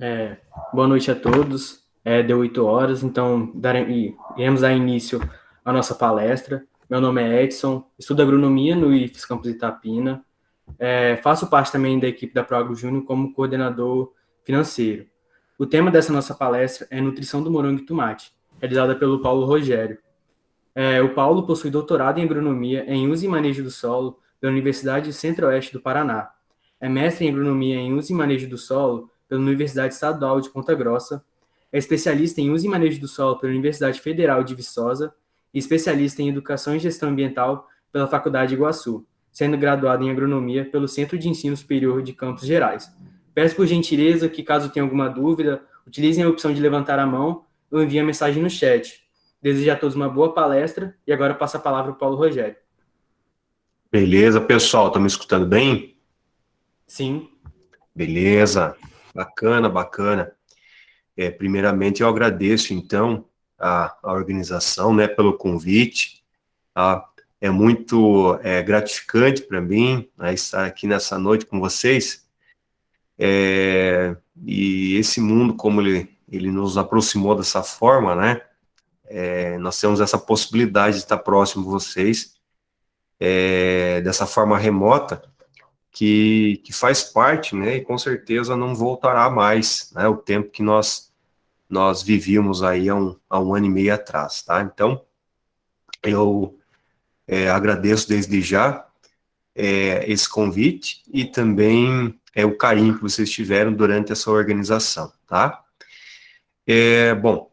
É, Boa noite a todos. Deu 8 horas, então iremos dar início à nossa palestra. Meu nome é Edson, estudo agronomia no IFES Campus Itapina. Faço parte também da equipe da Proagro Júnior como coordenador financeiro. O tema dessa nossa palestra é Nutrição do Morango e Tomate, realizada pelo Paulo Rogério. O Paulo possui doutorado em agronomia em uso e manejo do solo pela Universidade Centro-Oeste do Paraná. É mestre em agronomia em uso e manejo do solo pela Universidade Estadual de Ponta Grossa. É especialista em uso e manejo do solo pela Universidade Federal de Viçosa e especialista em educação e gestão ambiental pela Faculdade de Iguaçu, sendo graduado em agronomia pelo Centro de Ensino Superior de Campos Gerais. Peço por gentileza que, caso tenha alguma dúvida, utilizem a opção de levantar a mão ou enviem a mensagem no chat. Desejo a todos uma boa palestra e agora passo a palavra para o Paulo Rogério. Beleza, pessoal, estão me escutando bem? Sim. Beleza, bacana, bacana. Primeiramente, eu agradeço, então, a organização, né, pelo convite. Tá? É muito gratificante para mim, né, estar aqui nessa noite com vocês. E esse mundo, como ele nos aproximou dessa forma, né, nós temos essa possibilidade de estar próximo de vocês, dessa forma remota, que faz parte, né, e com certeza não voltará mais, né, o tempo que nós vivíamos aí há um ano e meio atrás, tá? Então, eu agradeço desde já esse convite e também o carinho que vocês tiveram durante essa organização, tá? Bom,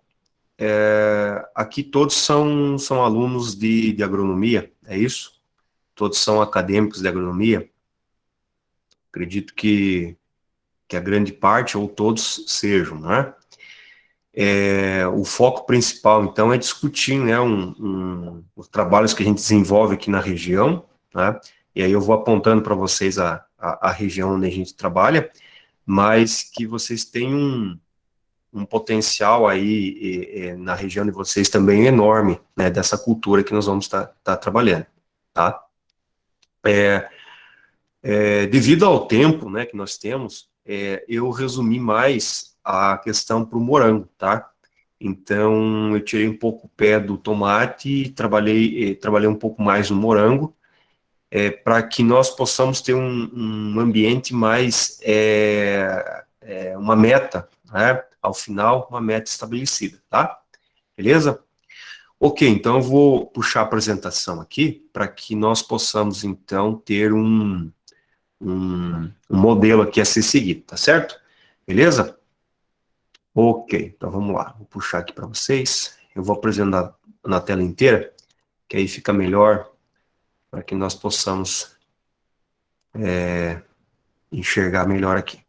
aqui todos são alunos de agronomia, é isso? Todos são acadêmicos de agronomia. Acredito que a grande parte, ou todos, sejam, né? O foco principal, então, é discutir, né, os trabalhos que a gente desenvolve aqui na região, né? E aí eu vou apontando para vocês a região onde a gente trabalha, mas que vocês têm um potencial aí na região de vocês também enorme, né, dessa cultura que nós vamos estar trabalhando, tá? Devido ao tempo, né, que nós temos, eu resumi mais a questão para o morango, tá? Então, eu tirei um pouco o pé do tomate e trabalhei um pouco mais no morango, para que nós possamos ter um ambiente mais, uma meta, né? Ao final, uma meta estabelecida, tá? Beleza? Ok, então eu vou puxar a apresentação aqui para que nós possamos, então, ter um modelo aqui a ser seguido, tá certo? Beleza? Ok, então vamos lá. Vou puxar aqui para vocês. Eu vou apresentar na tela inteira, que aí fica melhor para que nós possamos enxergar melhor aqui.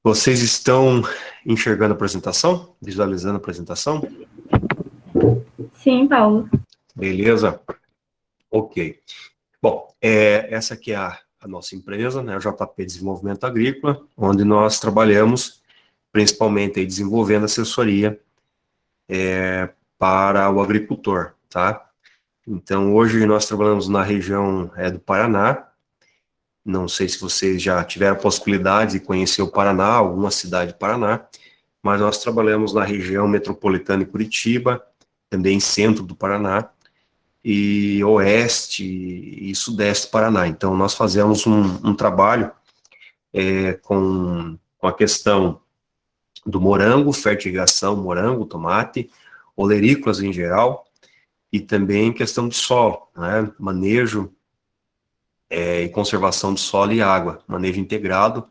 Vocês estão enxergando a apresentação? Visualizando a apresentação? Sim, Paulo. Beleza? Ok. Bom, essa aqui é a nossa empresa, né, a JP Desenvolvimento Agrícola, onde nós trabalhamos principalmente aí desenvolvendo assessoria para o agricultor, tá? Então, hoje nós trabalhamos na região do Paraná. Não sei se vocês já tiveram a possibilidade de conhecer o Paraná, alguma cidade do Paraná, mas nós trabalhamos na região metropolitana de Curitiba, também centro do Paraná, e oeste e sudeste do Paraná. Então, nós fazemos um trabalho com a questão do morango, fertilização, morango, tomate, olerícolas em geral, e também questão de solo, né, manejo e conservação de solo e água, manejo integrado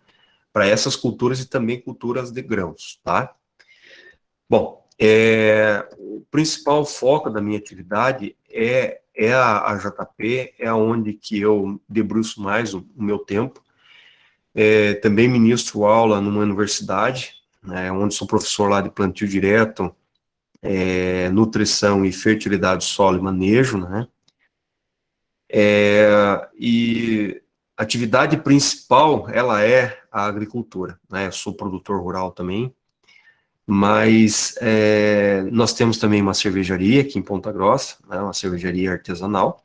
para essas culturas e também culturas de grãos, tá? Bom, o principal foco da minha atividade é a JP, é onde que eu debruço mais o meu tempo. Também ministro aula numa universidade, né, onde sou professor lá de plantio direto, nutrição e fertilidade do solo e manejo, né? E a atividade principal, ela é a agricultura, né? Eu sou produtor rural também, mas nós temos também uma cervejaria aqui em Ponta Grossa, né? Uma cervejaria artesanal,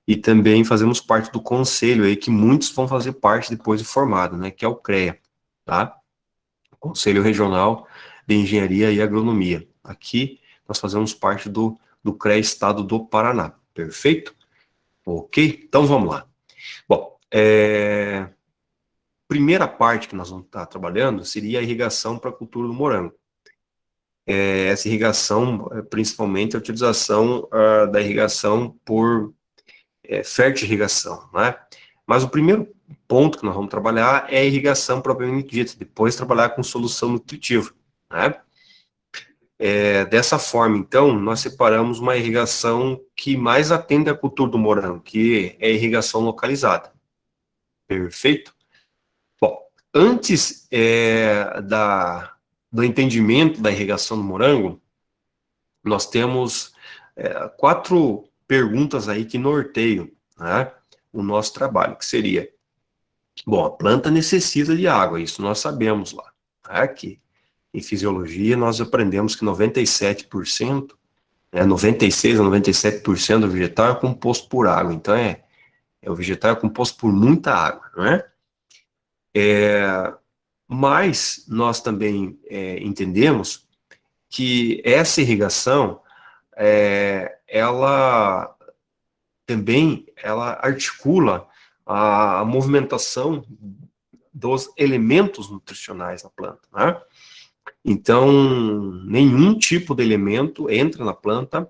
e também fazemos parte do conselho aí, que muitos vão fazer parte depois de formado, né? Que é o CREA. tá? Conselho Regional de Engenharia e Agronomia. Aqui nós fazemos parte do CREA Estado do Paraná, perfeito? Ok? Então vamos lá. Bom, primeira parte que nós vamos estar trabalhando seria a irrigação para a cultura do morango. Essa irrigação, principalmente a utilização da irrigação por fertirrigação, né? Mas o primeiro ponto que nós vamos trabalhar é a irrigação propriamente dita, depois trabalhar com solução nutritiva, né? Dessa forma, então, nós separamos uma irrigação que mais atende à cultura do morango, que é a irrigação localizada. Perfeito? Bom, antes do entendimento da irrigação do morango, nós temos 4 perguntas aí que norteiam, né, o nosso trabalho, que seria, bom, a planta necessita de água, isso nós sabemos lá. Aqui, em fisiologia, nós aprendemos que 97%, 96% a 97% do vegetal é composto por água, então o vegetal é composto por muita água, não é? Mas nós também entendemos que essa irrigação, ela articula a movimentação dos elementos nutricionais na planta, né? Então, nenhum tipo de elemento entra na planta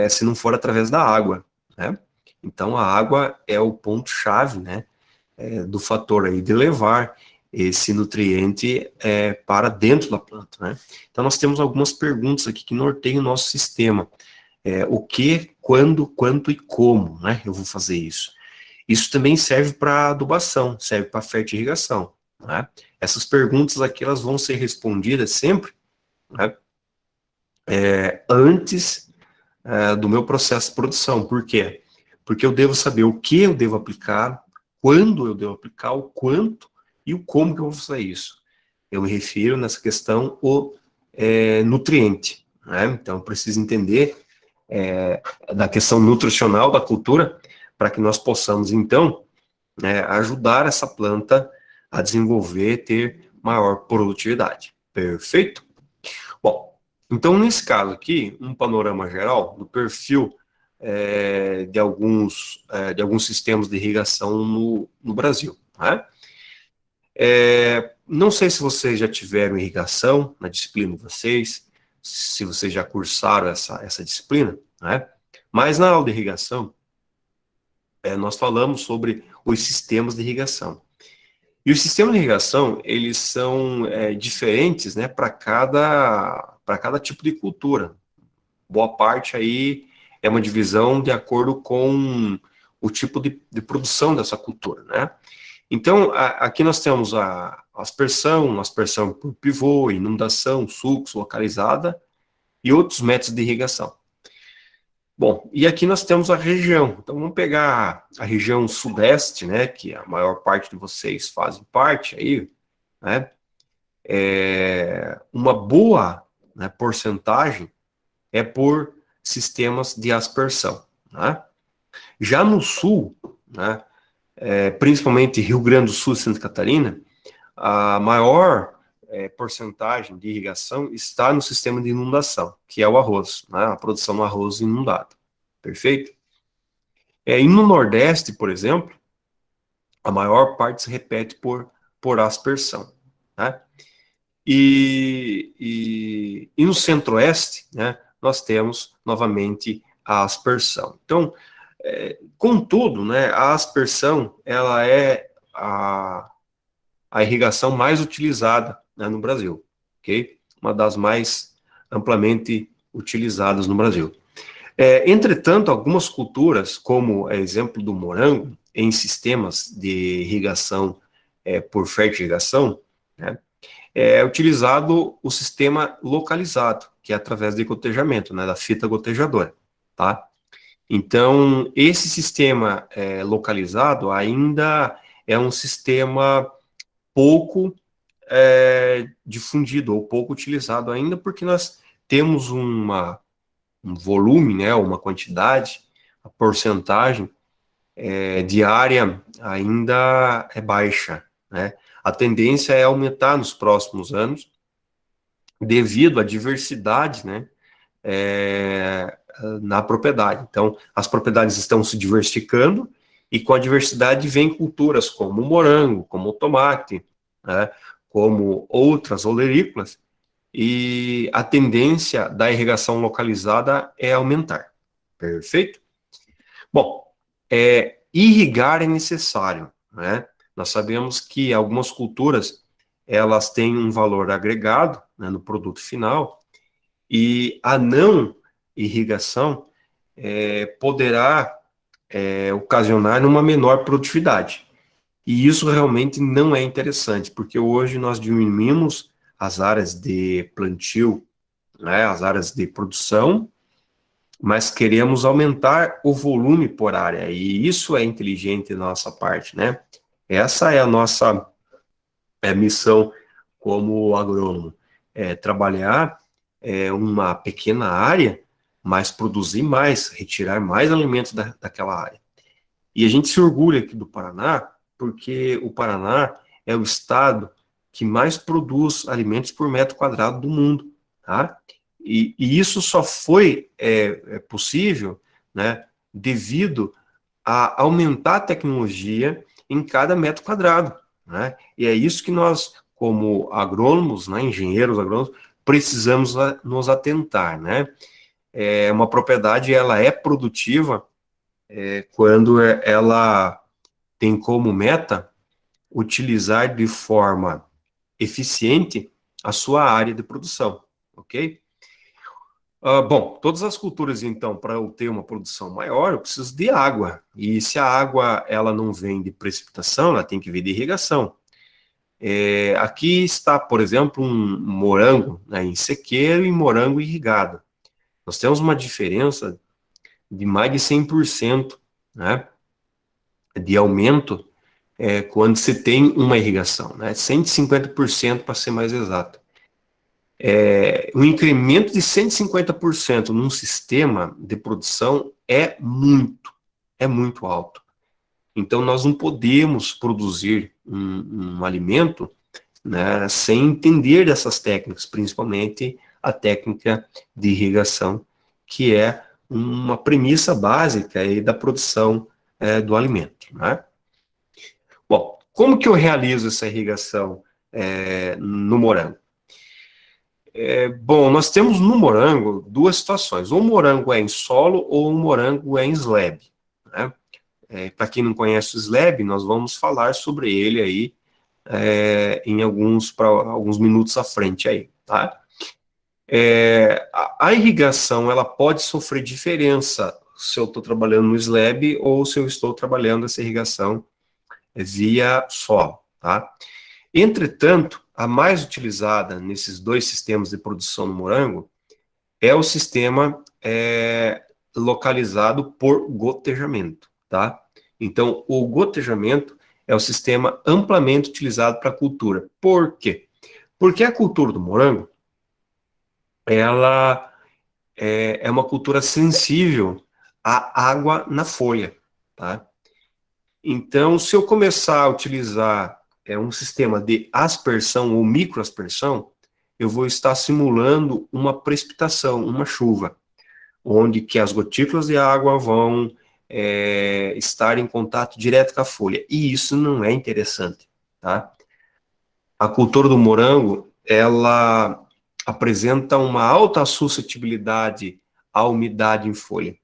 se não for através da água, né? Então, a água é o ponto-chave, né, do fator aí de levar esse nutriente para dentro da planta, né? Então, nós temos algumas perguntas aqui que norteiam o nosso sistema. O que, quando, quanto e como, né, eu vou fazer isso. Isso também serve para adubação, serve para fertirrigação, né? Essas perguntas aqui, elas vão ser respondidas sempre, né, antes do meu processo de produção. Por quê? Porque eu devo saber o que eu devo aplicar, quando eu devo aplicar, o quanto e o como que eu vou fazer isso. Eu me refiro nessa questão o nutriente, né? Então, eu preciso entender da questão nutricional da cultura, para que nós possamos, então, ajudar essa planta a desenvolver, ter maior produtividade. Perfeito? Bom, então, nesse caso aqui, um panorama geral do perfil de alguns sistemas de irrigação no Brasil, né? Não sei se vocês já tiveram irrigação na disciplina de vocês, se vocês já cursaram essa disciplina, né? Mas na aula de irrigação, nós falamos sobre os sistemas de irrigação. E os sistemas de irrigação, eles são diferentes, né, para cada tipo de cultura. Boa parte aí é uma divisão de acordo com o tipo de produção dessa cultura, né? Então, aqui nós temos a aspersão por pivô, inundação, fluxo, localizada e outros métodos de irrigação. Bom, e aqui nós temos a região. Então, vamos pegar a região sudeste, né, que a maior parte de vocês fazem parte aí, né? Uma boa, né, porcentagem é por sistemas de aspersão, né? Já no sul, né, principalmente Rio Grande do Sul e Santa Catarina, a maior porcentagem de irrigação está no sistema de inundação, que é o arroz, né, a produção do arroz inundado. Perfeito? E no Nordeste, por exemplo, a maior parte se repete por aspersão, né? E no Centro-Oeste, né, nós temos novamente a aspersão. Então, contudo, né, a aspersão, ela é a irrigação mais utilizada, né, no Brasil, ok? Uma das mais amplamente utilizadas no Brasil. Entretanto, algumas culturas, como é exemplo do morango, em sistemas de irrigação por fertirrigação, né, é utilizado o sistema localizado, que é através de gotejamento, né, da fita gotejadora, tá? Então, esse sistema localizado ainda é um sistema pouco difundido ou pouco utilizado ainda, porque nós temos um volume, né, uma quantidade, a porcentagem de área ainda é baixa, né? A tendência é aumentar nos próximos anos, devido à diversidade, né, na propriedade. Então, as propriedades estão se diversificando, e com a diversidade vem culturas como o morango, como o tomate, né, como outras olerícolas, e a tendência da irrigação localizada é aumentar. Perfeito? Bom, irrigar é necessário, né? Nós sabemos que algumas culturas, elas têm um valor agregado, né, no produto final, e a não irrigação poderá ocasionar uma menor produtividade. E isso realmente não é interessante, porque hoje nós diminuímos as áreas de plantio, né, as áreas de produção, mas queremos aumentar o volume por área, e isso é inteligente da nossa parte, né? Essa é a nossa missão como agrônomo, trabalhar uma pequena área, mas produzir mais, retirar mais alimentos daquela área. E a gente se orgulha aqui do Paraná, porque o Paraná é o estado que mais produz alimentos por metro quadrado do mundo, tá? E isso só foi possível, né, devido a aumentar a tecnologia em cada metro quadrado, né? E é isso que nós, como agrônomos, né, engenheiros agrônomos, precisamos nos atentar, né? Uma propriedade, ela é produtiva quando ela tem como meta utilizar de forma eficiente a sua área de produção, ok? Bom, todas as culturas, então, para eu ter uma produção maior, eu preciso de água. E se a água ela não vem de precipitação, ela tem que vir de irrigação. Aqui está, por exemplo, um morango, né, em sequeiro e morango irrigado. Nós temos uma diferença de mais de 100%, né, de aumento quando se tem uma irrigação, né, 150% para ser mais exato. Um incremento de 150% num sistema de produção é muito alto. Então, nós não podemos produzir um alimento, né, sem entender dessas técnicas, principalmente a técnica de irrigação, que é uma premissa básica aí da produção do alimento, né? Bom, como que eu realizo essa irrigação no morango? Bom, nós temos no morango duas situações. Ou o morango é em solo ou o morango é em slab, né? Para quem não conhece o slab, nós vamos falar sobre ele aí em alguns minutos à frente aí, tá? A irrigação, ela pode sofrer diferença se eu estou trabalhando no slab ou se eu estou trabalhando essa irrigação via solo, tá? Entretanto, a mais utilizada nesses dois sistemas de produção no morango é o sistema localizado por gotejamento, tá? Então, o gotejamento é o sistema amplamente utilizado para a cultura. Por quê? Porque a cultura do morango, ela é uma cultura sensível à água na folha, tá? Então, se eu começar a utilizar um sistema de aspersão ou microaspersão, eu vou estar simulando uma precipitação, uma chuva, onde que as gotículas de água vão estar em contato direto com a folha. E isso não é interessante, tá? A cultura do morango, ela apresenta uma alta suscetibilidade à umidade em folha.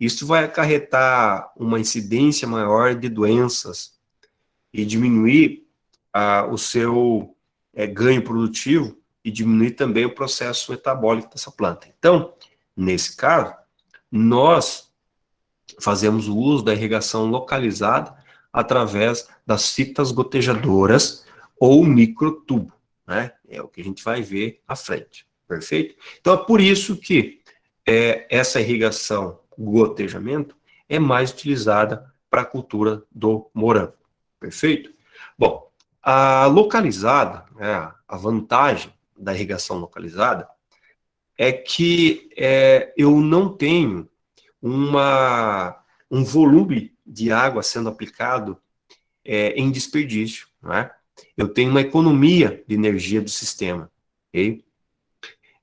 Isso vai acarretar uma incidência maior de doenças e diminuir o seu ganho produtivo e diminuir também o processo metabólico dessa planta. Então, nesse caso, nós fazemos o uso da irrigação localizada através das fitas gotejadoras ou microtubo, né? É o que a gente vai ver à frente, perfeito? Então, é por isso que essa irrigação, gotejamento, é mais utilizada para a cultura do morango, perfeito? Bom, a localizada, né, a vantagem da irrigação localizada é que eu não tenho um volume de água sendo aplicado em desperdício, né? eu tenho uma economia de energia do sistema, ok?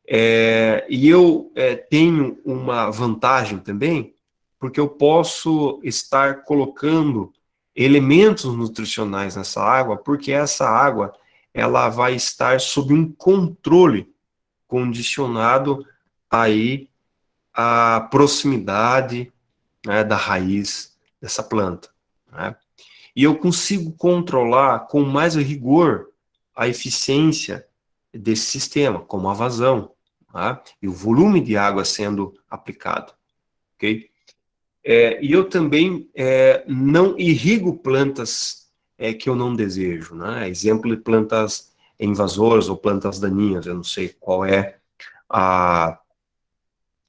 E eu tenho uma vantagem também, porque eu posso estar colocando elementos nutricionais nessa água, porque essa água ela vai estar sob um controle condicionado aí à proximidade, né, da raiz dessa planta, né? E eu consigo controlar com mais rigor a eficiência desse sistema, como a vazão, tá? E o volume de água sendo aplicado, ok? E eu também não irrigo plantas que eu não desejo, né? Exemplo de plantas invasoras ou plantas daninhas, eu não sei qual é a,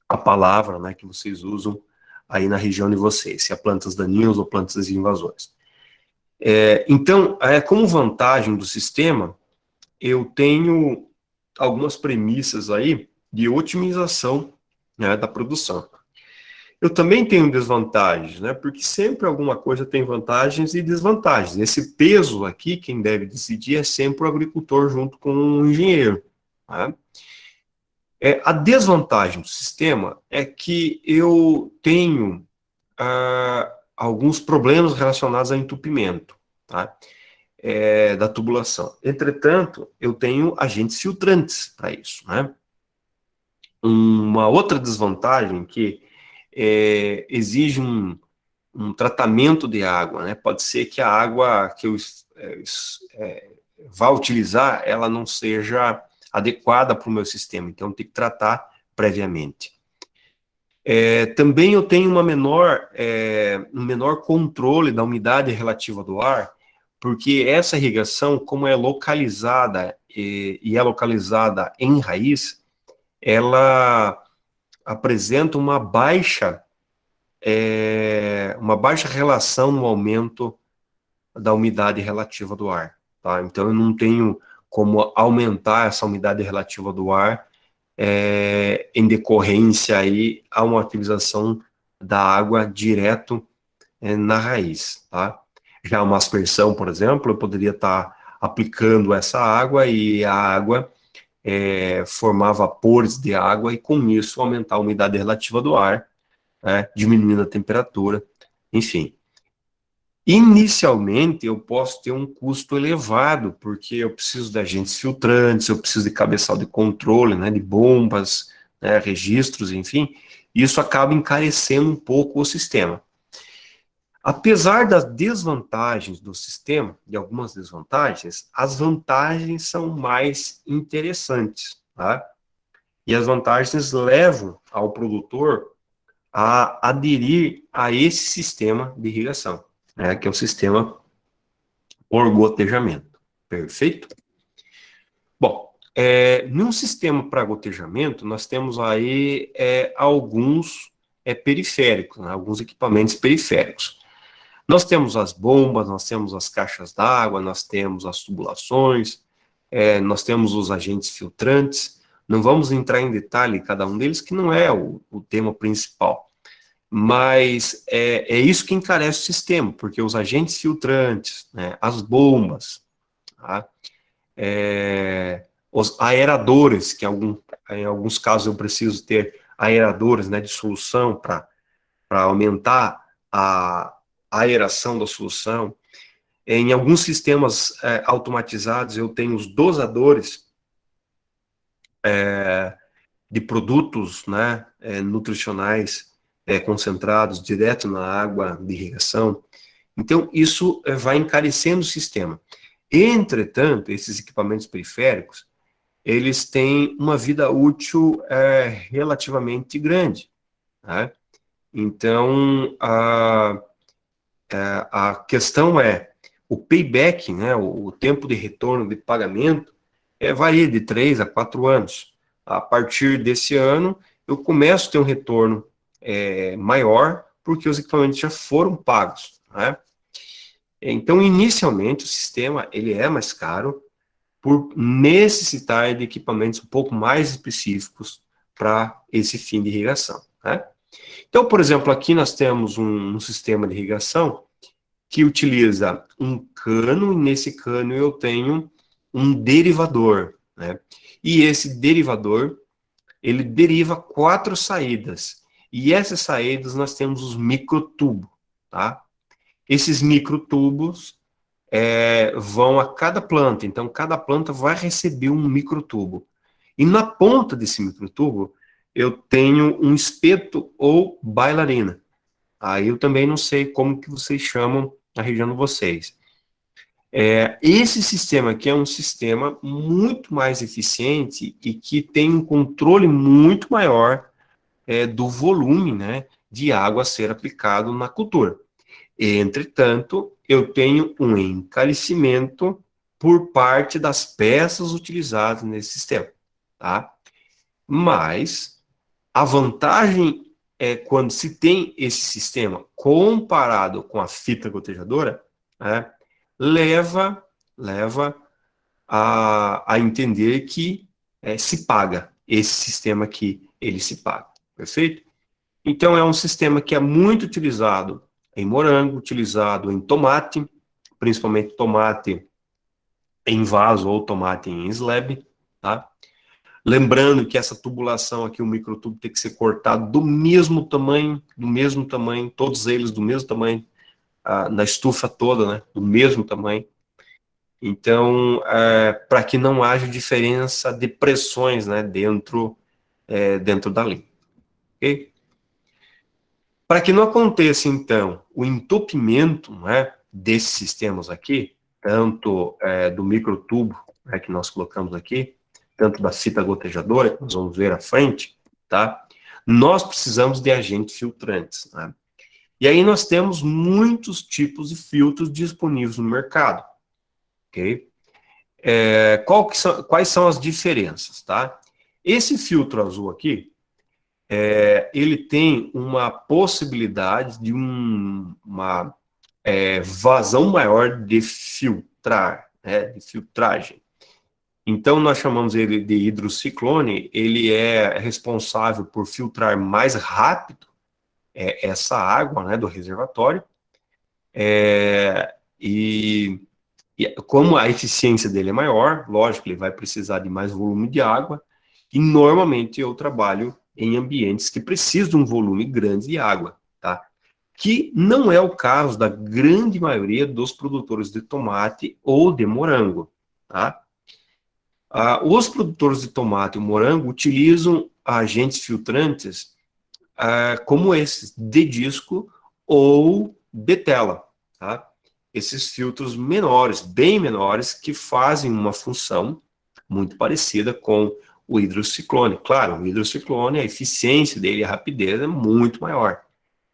a palavra, né, que vocês usam aí na região de vocês, se é plantas daninhas ou plantas invasoras. Então, como vantagem do sistema, eu tenho algumas premissas aí de otimização, né, da produção. Eu também tenho desvantagens, né, porque sempre alguma coisa tem vantagens e desvantagens. Esse peso aqui, quem deve decidir é sempre o agricultor junto com o engenheiro, tá? A desvantagem do sistema é que eu tenho alguns problemas relacionados a entupimento, tá? Da tubulação. Entretanto, eu tenho agentes filtrantes para isso, né? Uma outra desvantagem que exige um tratamento de água, né? Pode ser que a água que eu vá utilizar, ela não seja adequada para o meu sistema, então tem que tratar previamente. Também eu tenho um menor controle da umidade relativa do ar, porque essa irrigação, como é localizada e é localizada em raiz, ela apresenta uma baixa relação no aumento da umidade relativa do ar, tá? Então eu não tenho como aumentar essa umidade relativa do ar em decorrência aí a uma utilização da água direto na raiz, tá? Já uma aspersão, por exemplo, eu poderia estar aplicando essa água e a água formar vapores de água e com isso aumentar a umidade relativa do ar, né, diminuindo a temperatura, enfim. Inicialmente, eu posso ter um custo elevado, porque eu preciso de agentes filtrantes, eu preciso de cabeçal de controle, né, de bombas, né, registros, enfim. Isso acaba encarecendo um pouco o sistema. Apesar das desvantagens do sistema, de algumas desvantagens, as vantagens são mais interessantes, tá? E as vantagens levam ao produtor a aderir a esse sistema de irrigação, né, que é o sistema por gotejamento. Perfeito? Bom, num sistema para gotejamento, nós temos aí alguns periféricos, né, alguns equipamentos periféricos. Nós temos as bombas, nós temos as caixas d'água, nós temos as tubulações, nós temos os agentes filtrantes. Não vamos entrar em detalhe em cada um deles, que não é o tema principal. Mas é isso que encarece o sistema, porque os agentes filtrantes, né, as bombas, tá, os aeradores, que em alguns casos eu preciso ter aeradores, né, de solução para aumentar a aeração da solução. Em alguns sistemas automatizados, eu tenho os dosadores de produtos, né, nutricionais concentrados direto na água de irrigação. Então, isso vai encarecendo o sistema. Entretanto, esses equipamentos periféricos, eles têm uma vida útil relativamente grande, né? Então, a questão o payback, né, o tempo de retorno de pagamento, varia de 3 a 4 anos. A partir desse ano, eu começo a ter um retorno maior, porque os equipamentos já foram pagos, né? Então, inicialmente, o sistema ele é mais caro por necessitar de equipamentos um pouco mais específicos para esse fim de irrigação, né? Então, por exemplo, aqui nós temos um sistema de irrigação que utiliza um cano, e nesse cano eu tenho um derivador, né? E esse derivador, ele deriva 4 saídas. E essas saídas nós temos os microtubos, tá? Esses microtubos vão a cada planta, então cada planta vai receber um microtubo. E na ponta desse microtubo, eu tenho um espeto ou bailarina. Aí eu também não sei como que vocês chamam na região de vocês. Esse sistema aqui é um sistema muito mais eficiente e que tem um controle muito maior do volume, né, de água a ser aplicado na cultura. Entretanto, eu tenho um encarecimento por parte das peças utilizadas nesse sistema, tá? Mas a vantagem é quando se tem esse sistema comparado com a fita gotejadora, né, leva a entender que se paga esse sistema aqui, ele se paga, perfeito? Então é um sistema que é muito utilizado em morango, utilizado em tomate, principalmente tomate em vaso ou tomate em slab, tá? Lembrando que essa tubulação aqui, o microtubo tem que ser cortado do mesmo tamanho, todos eles do mesmo tamanho, na estufa toda, né, do mesmo tamanho. Então, para que não haja diferença de pressões, né, dentro da linha, ok? Para que não aconteça, então, o entupimento, né, desses sistemas aqui, tanto do microtubo, né, que nós colocamos aqui, tanto da fita gotejadora, que nós vamos ver à frente, tá? Nós precisamos de agentes filtrantes, né? E aí nós temos muitos tipos de filtros disponíveis no mercado, ok? Quais são as diferenças, tá? Esse filtro azul aqui, ele tem uma possibilidade de uma vazão maior de filtrar, né, de filtragem. Então, nós chamamos ele de hidrociclone, ele é responsável por filtrar mais rápido essa água, né, do reservatório, e como a eficiência dele é maior, lógico, ele vai precisar de mais volume de água, e normalmente eu trabalho em ambientes que precisam de um volume grande de água, tá? Que não é o caso da grande maioria dos produtores de tomate ou de morango, tá? Os produtores de tomate e morango utilizam agentes filtrantes como esses, de disco ou de tela, tá? Esses filtros menores, bem menores, que fazem uma função muito parecida com o hidrociclone. Claro, o hidrociclone, a eficiência dele, a rapidez é muito maior.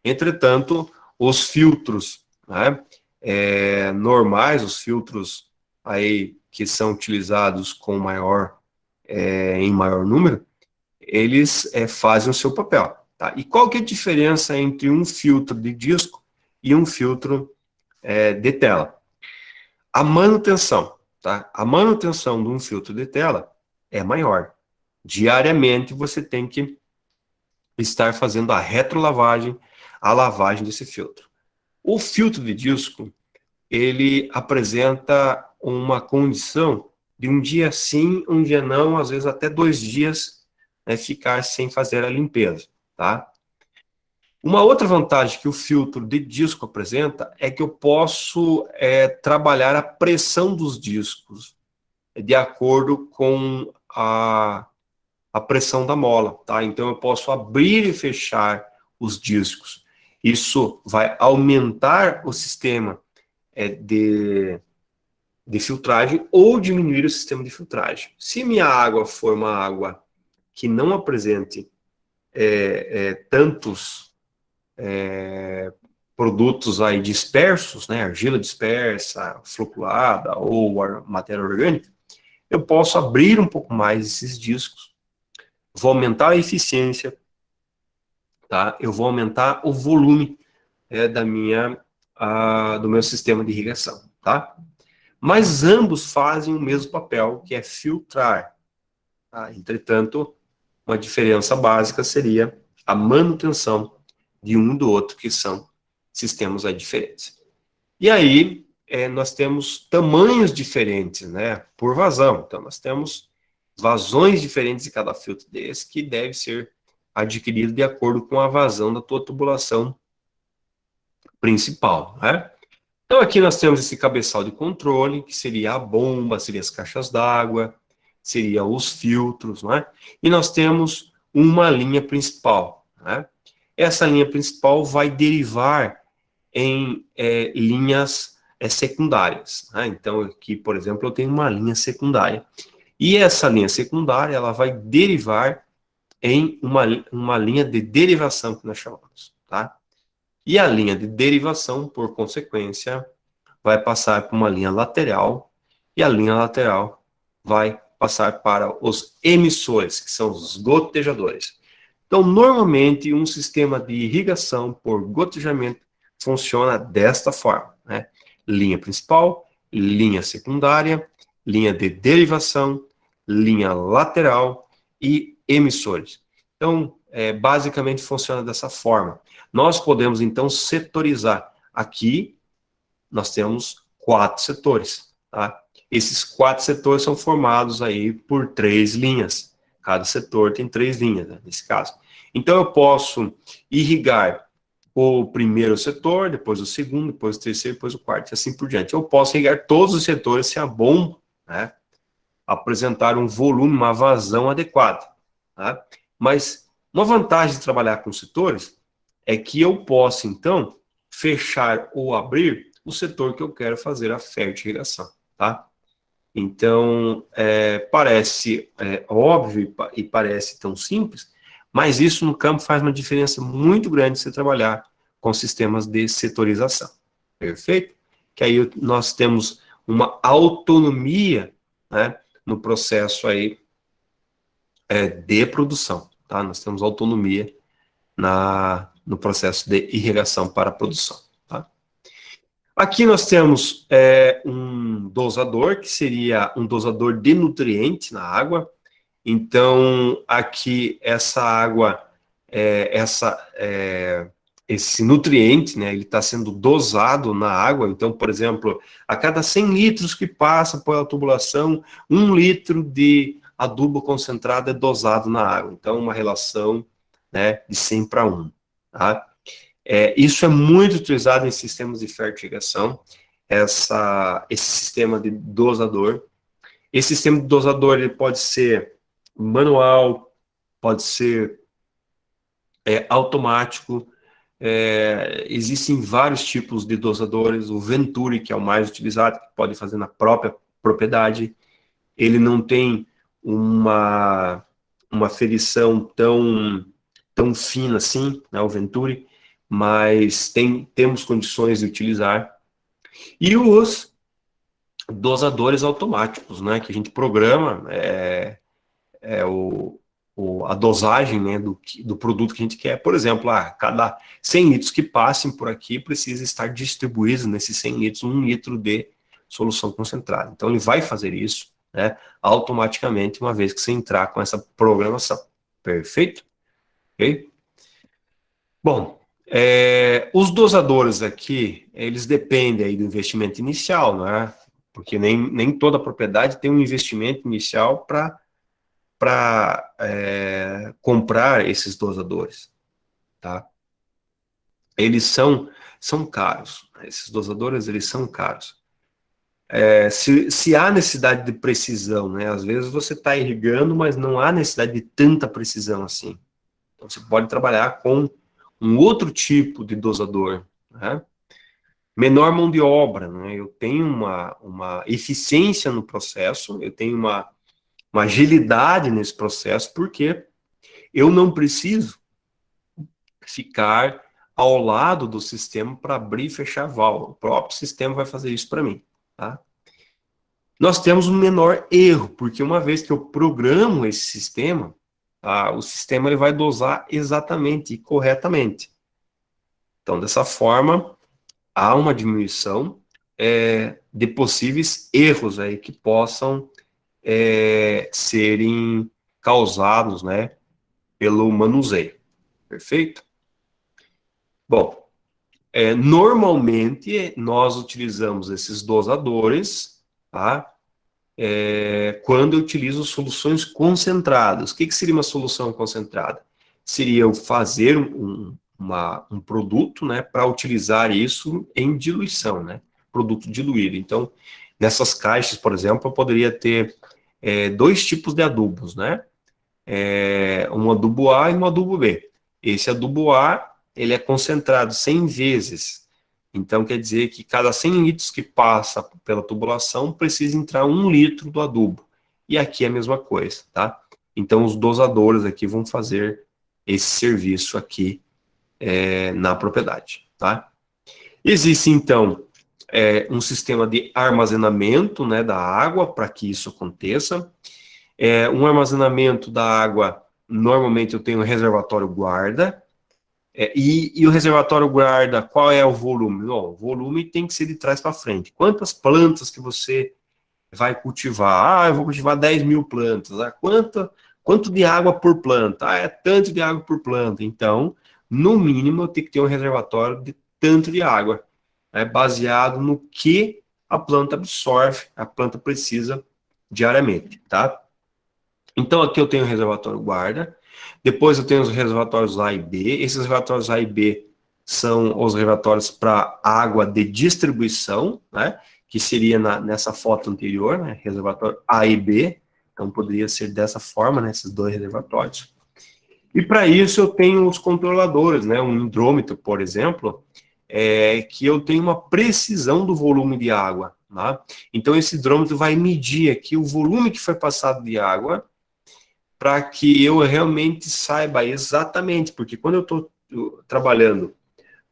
Entretanto, os filtros, né, normais, os filtros aí que são utilizados em maior número, eles fazem o seu papel. Tá? E qual que é a diferença entre um filtro de disco e um filtro de tela? A manutenção, tá? A manutenção de um filtro de tela é maior. Diariamente você tem que estar fazendo a retrolavagem, a lavagem desse filtro. O filtro de disco, ele apresenta uma condição de um dia sim, um dia não, às vezes até 2 dias, né, ficar sem fazer a limpeza, tá? Uma outra vantagem que o filtro de disco apresenta é que eu posso trabalhar a pressão dos discos de acordo com a pressão da mola, tá? Então eu posso abrir e fechar os discos. Isso vai aumentar o sistema de filtragem ou diminuir o sistema de filtragem. Se minha água for uma água que não apresente tantos produtos aí dispersos, né, argila dispersa, floculada ou matéria orgânica, eu posso abrir um pouco mais esses discos, vou aumentar a eficiência, tá? Eu vou aumentar o volume do meu sistema de irrigação, tá? Mas ambos fazem o mesmo papel, que é filtrar. Tá? Entretanto, uma diferença básica seria a manutenção de um do outro, que são sistemas diferentes. E aí, nós temos tamanhos diferentes, né, por vazão. Então, nós temos vazões diferentes de cada filtro desse, que deve ser adquirido de acordo com a vazão da tua tubulação principal, né? Então, aqui nós temos esse cabeçal de controle, que seria a bomba, seria as caixas d'água, seria os filtros, né? E nós temos uma linha principal, né? Essa linha principal vai derivar em linhas secundárias, né? Então, aqui, por exemplo, eu tenho uma linha secundária. E essa linha secundária, ela vai derivar em uma linha de derivação, que nós chamamos, tá? E a linha de derivação, por consequência, vai passar por uma linha lateral, e a linha lateral vai passar para os emissores, que são os gotejadores. Então, normalmente, um sistema de irrigação por gotejamento funciona desta forma, né? Linha principal, linha secundária, linha de derivação, linha lateral e emissores. Então, basicamente funciona dessa forma. Nós podemos, então, setorizar. Aqui, nós temos 4 setores, tá? Esses 4 setores são formados aí por 3 linhas. Cada setor tem 3 linhas, né, nesse caso. Então, eu posso irrigar o primeiro setor, depois o segundo, depois o terceiro, depois o quarto, e assim por diante. Eu posso irrigar todos os setores se a bomba, né, apresentar um volume, uma vazão adequada, tá? Mas uma vantagem de trabalhar com setores é que eu posso, então, fechar ou abrir o setor que eu quero fazer a fertirrigação, tá? Então, parece óbvio e parece tão simples, mas isso no campo faz uma diferença muito grande se você trabalhar com sistemas de setorização, perfeito? Que aí nós temos uma autonomia, né, no processo aí de produção, tá? Nós temos autonomia no processo de irrigação para a produção, tá? Aqui nós temos um dosador, que seria um dosador de nutriente na água. Então, aqui, essa água, esse nutriente, né, ele está sendo dosado na água. Então, por exemplo, a cada 100 litros que passa pela tubulação, 1 litro de adubo concentrado é dosado na água. Então, uma relação, né, de 100 para 1, tá? Isso é muito utilizado em sistemas de fertirrigação, esse sistema de dosador. Esse sistema de dosador ele pode ser manual, pode ser automático. Existem vários tipos de dosadores. O Venturi, que é o mais utilizado, que pode fazer na própria propriedade. Ele não tem uma ferição tão fina assim, né, o Venturi, mas temos condições de utilizar. E os dosadores automáticos, né, que a gente programa a dosagem, né, do produto que a gente quer. Por exemplo, cada 100 litros que passem por aqui precisa estar distribuído nesses 100 litros 1 litro de solução concentrada. Então, ele vai fazer isso, né, automaticamente, uma vez que você entrar com essa programação. Perfeito? Ok? Bom, os dosadores aqui, eles dependem aí do investimento inicial, né? Porque nem toda propriedade tem um investimento inicial para comprar esses dosadores, tá? Eles são caros, né? Esses dosadores, eles são caros. Se há necessidade de precisão, né? Às vezes você está irrigando, mas não há necessidade de tanta precisão assim. Então você pode trabalhar com um outro tipo de dosador, né? Menor mão de obra, né? Eu tenho uma eficiência no processo, eu tenho uma agilidade nesse processo, porque eu não preciso ficar ao lado do sistema para abrir e fechar a válvula. O próprio sistema vai fazer isso para mim, tá? Nós temos um menor erro, porque uma vez que eu programo esse sistema, tá, o sistema ele vai dosar exatamente e corretamente. Então, dessa forma, há uma diminuição de possíveis erros aí que possam serem causados, né, pelo manuseio. Perfeito? Bom, Normalmente, nós utilizamos esses dosadores, tá? Quando eu utilizo soluções concentradas. O que seria uma solução concentrada? Seria eu fazer um produto, né, para utilizar isso em diluição, né? Produto diluído. Então, nessas caixas, por exemplo, eu poderia ter dois tipos de adubos, né? Um adubo A e um adubo B. Esse adubo A, ele é concentrado 100 vezes. Então, quer dizer que cada 100 litros que passa pela tubulação, precisa entrar 1 litro do adubo. E aqui é a mesma coisa, tá? Então, os dosadores aqui vão fazer esse serviço aqui na propriedade, tá? Existe, então, um sistema de armazenamento, né, da água para que isso aconteça. Um armazenamento da água, normalmente eu tenho um reservatório guarda, e o reservatório guarda, qual é o volume? Bom, o volume tem que ser de trás para frente. Quantas plantas que você vai cultivar? Eu vou cultivar 10 mil plantas. Quanto de água por planta? É tanto de água por planta. Então, no mínimo, eu tenho que ter um reservatório de tanto de água, baseado no que a planta absorve, a planta precisa diariamente, tá? Então, aqui eu tenho o reservatório guarda, depois eu tenho os reservatórios A e B. Esses reservatórios A e B são os reservatórios para água de distribuição, né, que seria nessa foto anterior, né, reservatório A e B. Então, poderia ser dessa forma, né, esses dois reservatórios. E para isso eu tenho os controladores, né, um hidrômetro, por exemplo, que eu tenho uma precisão do volume de água. Tá? Então, esse hidrômetro vai medir aqui o volume que foi passado de água, para que eu realmente saiba exatamente, porque quando eu estou trabalhando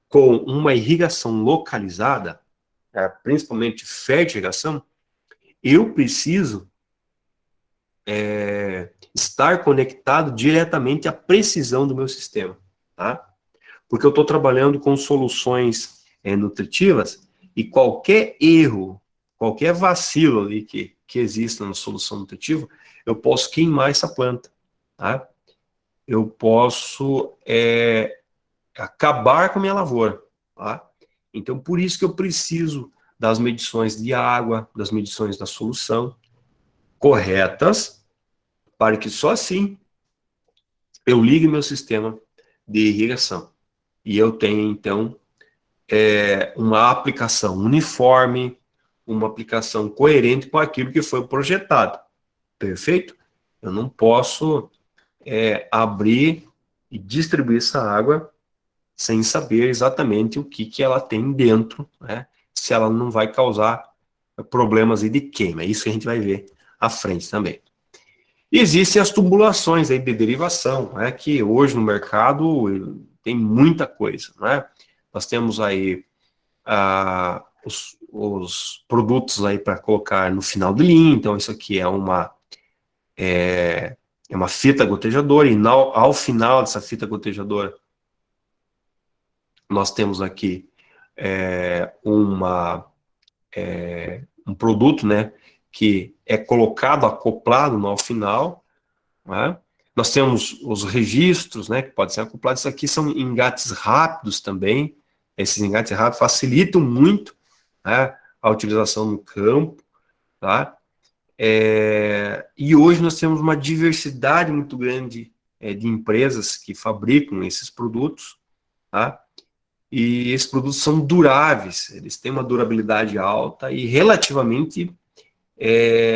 com uma irrigação localizada, principalmente fertirrigação, eu preciso estar conectado diretamente à precisão do meu sistema, tá? Porque eu estou trabalhando com soluções nutritivas e qualquer erro, qualquer vacilo ali que exista na solução nutritiva, eu posso queimar essa planta, tá? Eu posso acabar com a minha lavoura, tá? Então, por isso que eu preciso das medições de água, das medições da solução corretas, para que só assim eu ligue meu sistema de irrigação. E eu tenha, então, uma aplicação uniforme, uma aplicação coerente com aquilo que foi projetado. Perfeito? Eu não posso abrir e distribuir essa água sem saber exatamente o que ela tem dentro, né? Se ela não vai causar problemas aí de queima. É isso que a gente vai ver à frente também. E existem as tubulações aí de derivação, né? Que hoje no mercado tem muita coisa, né? Nós temos aí os produtos aí para colocar no final de linha. Então isso aqui é uma fita gotejadora, e ao final dessa fita gotejadora nós temos aqui um produto, né, que é colocado, acoplado ao final, né? Nós temos os registros, né, que podem ser acoplados. Isso aqui são engates rápidos também. Esses engates rápidos facilitam muito, né, a utilização no campo, tá? E hoje nós temos uma diversidade muito grande de empresas que fabricam esses produtos, tá? E esses produtos são duráveis, eles têm uma durabilidade alta e relativamente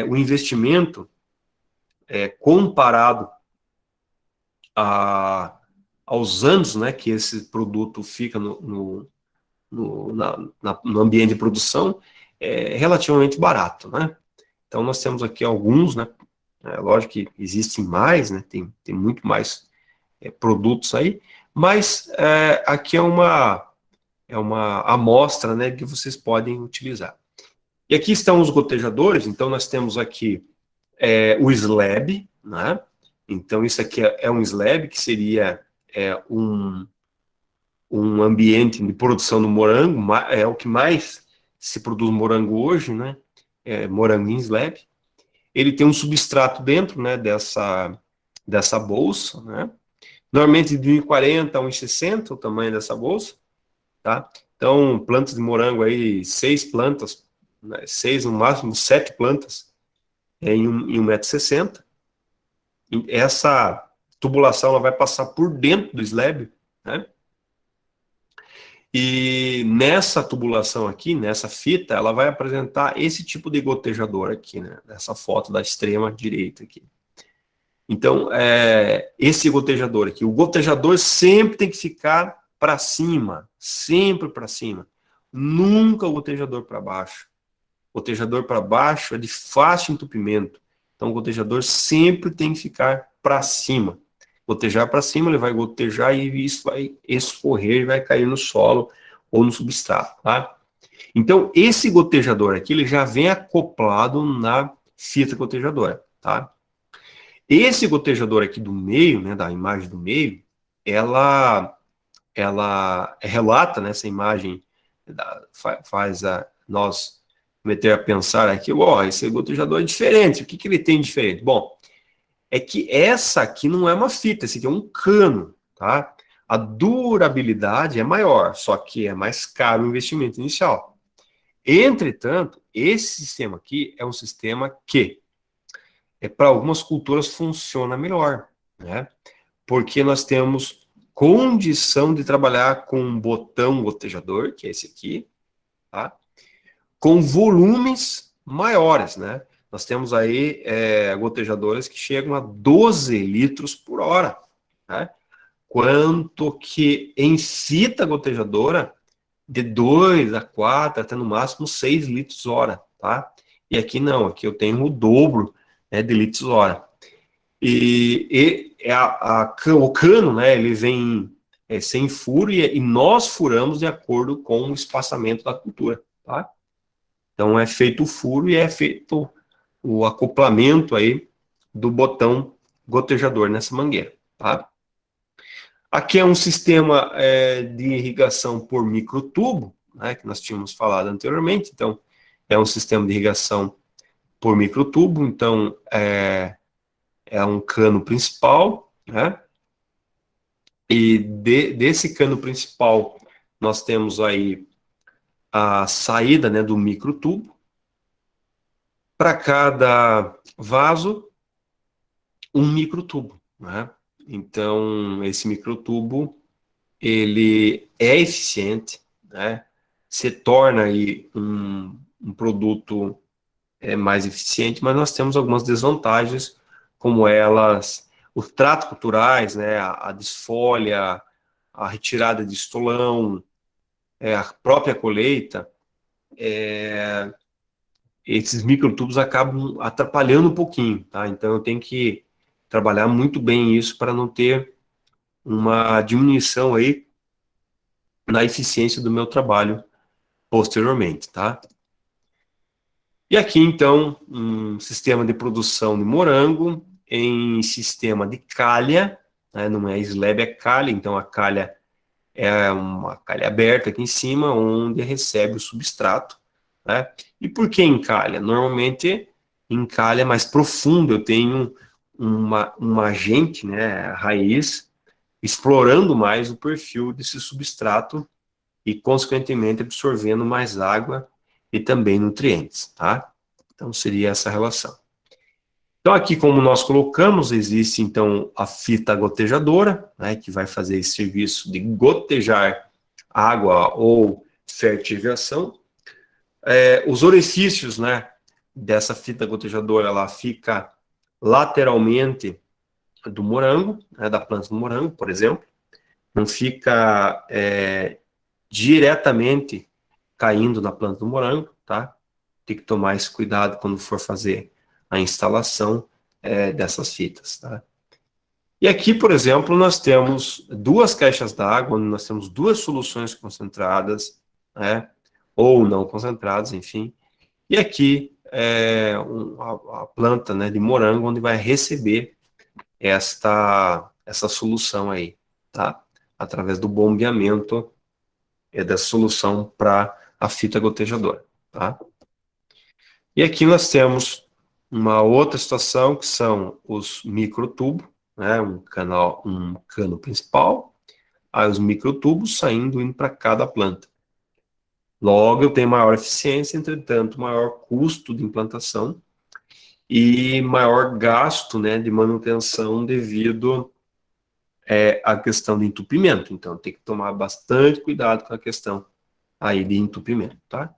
o investimento comparado aos anos, né, que esse produto fica no ambiente de produção, é relativamente barato, né? Então nós temos aqui alguns, né? Lógico que existem mais, né? Tem muito mais produtos aí, mas aqui é uma amostra, né, que vocês podem utilizar. E aqui estão os gotejadores. Então nós temos aqui o slab, né? Então isso aqui é um slab, que seria um ambiente de produção do morango, é o que mais se produz morango hoje, né? Morango em slab. Ele tem um substrato dentro, né, dessa bolsa, né? Normalmente de 1,40 a 1,60 o tamanho dessa bolsa, tá? Então, plantas de morango aí, 6 plantas, né, 6 no máximo, 7 plantas em 1,60 m. Essa tubulação ela vai passar por dentro do slab, né? E nessa tubulação aqui, nessa fita, ela vai apresentar esse tipo de gotejador aqui, né? Nessa foto da extrema direita aqui. Então, esse gotejador aqui, o gotejador sempre tem que ficar para cima, sempre para cima. Nunca o gotejador para baixo. O gotejador para baixo é de fácil entupimento. Então, o gotejador sempre tem que ficar para cima. Gotejar para cima, ele vai gotejar e isso vai escorrer e vai cair no solo ou no substrato, tá? Então, esse gotejador aqui, ele já vem acoplado na fita gotejadora, tá? Esse gotejador aqui do meio, né, da imagem do meio, ela relata, né, essa imagem, faz nós meter a pensar aqui, ó, esse gotejador é diferente, o que ele tem de diferente? Bom, é que essa aqui não é uma fita, esse aqui é um cano, tá? A durabilidade é maior, só que é mais caro o investimento inicial. Entretanto, esse sistema aqui é um sistema que, para algumas culturas, funciona melhor, né? Porque nós temos condição de trabalhar com um botão gotejador, que é esse aqui, tá? Com volumes maiores, né? Nós temos aí gotejadores que chegam a 12 litros por hora, né? Quanto que em fita gotejadora, de 2 a 4, até no máximo 6 litros hora, tá? E aqui não, aqui eu tenho o dobro, né, de litros hora. O cano, né, ele vem sem furo e nós furamos de acordo com o espaçamento da cultura, tá? Então é feito o furo e é feito o acoplamento aí do botão gotejador nessa mangueira, tá? Aqui é um sistema de irrigação por microtubo, né, que nós tínhamos falado anteriormente. Então, é um sistema de irrigação por microtubo. Então, é um cano principal, né? E desse cano principal, nós temos aí a saída, né, do microtubo. Para cada vaso, um microtubo, né? Então, esse microtubo, ele é eficiente, né? Se torna aí um produto mais eficiente, mas nós temos algumas desvantagens, como os tratos culturais, né? A desfolha, a retirada de estolão, a própria colheita, esses microtubos acabam atrapalhando um pouquinho, tá? Então eu tenho que trabalhar muito bem isso para não ter uma diminuição aí na eficiência do meu trabalho posteriormente, tá? E aqui, então, um sistema de produção de morango em sistema de calha, né? Não é slab, é calha, então a calha é uma calha aberta aqui em cima, onde recebe o substrato, né? E por que em calha? Normalmente, em calha mais profundo, eu tenho uma agente, né, raiz, explorando mais o perfil desse substrato e, consequentemente, absorvendo mais água e também nutrientes, tá? Então, seria essa relação. Então, aqui, como nós colocamos, existe, então, a fita gotejadora, né, que vai fazer esse serviço de gotejar água ou fertilização. Os orifícios, né, dessa fita gotejadora, ela fica lateralmente do morango, né, da planta do morango, por exemplo. Não fica diretamente caindo na planta do morango, tá? Tem que tomar esse cuidado quando for fazer a instalação dessas fitas, tá? E aqui, por exemplo, nós temos 2 caixas d'água, onde nós temos 2 soluções concentradas, né? Ou não concentradas, enfim. E aqui a planta, né, de morango, onde vai receber essa solução aí, tá? Através do bombeamento dessa solução para a fita gotejadora, tá? E aqui nós temos uma outra situação, que são os microtubos, né? Um cano principal, aí os microtubos saindo, indo para cada planta. Logo, eu tenho maior eficiência, entretanto, maior custo de implantação e maior gasto, né, de manutenção devido à questão de entupimento. Então, tem que tomar bastante cuidado com a questão aí de entupimento, tá?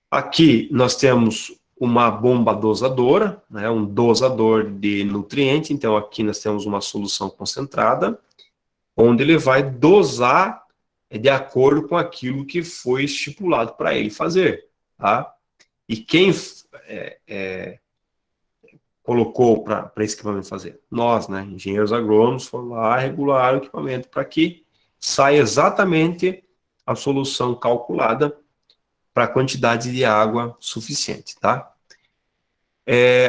Aqui nós temos uma bomba dosadora, né, um dosador de nutriente. Então, aqui nós temos uma solução concentrada, onde ele vai dosar de acordo com aquilo que foi estipulado para ele fazer, tá? E quem colocou para esse equipamento fazer? Nós, né, engenheiros agrônomos, foram lá regular o equipamento para que saia exatamente a solução calculada para a quantidade de água suficiente, tá?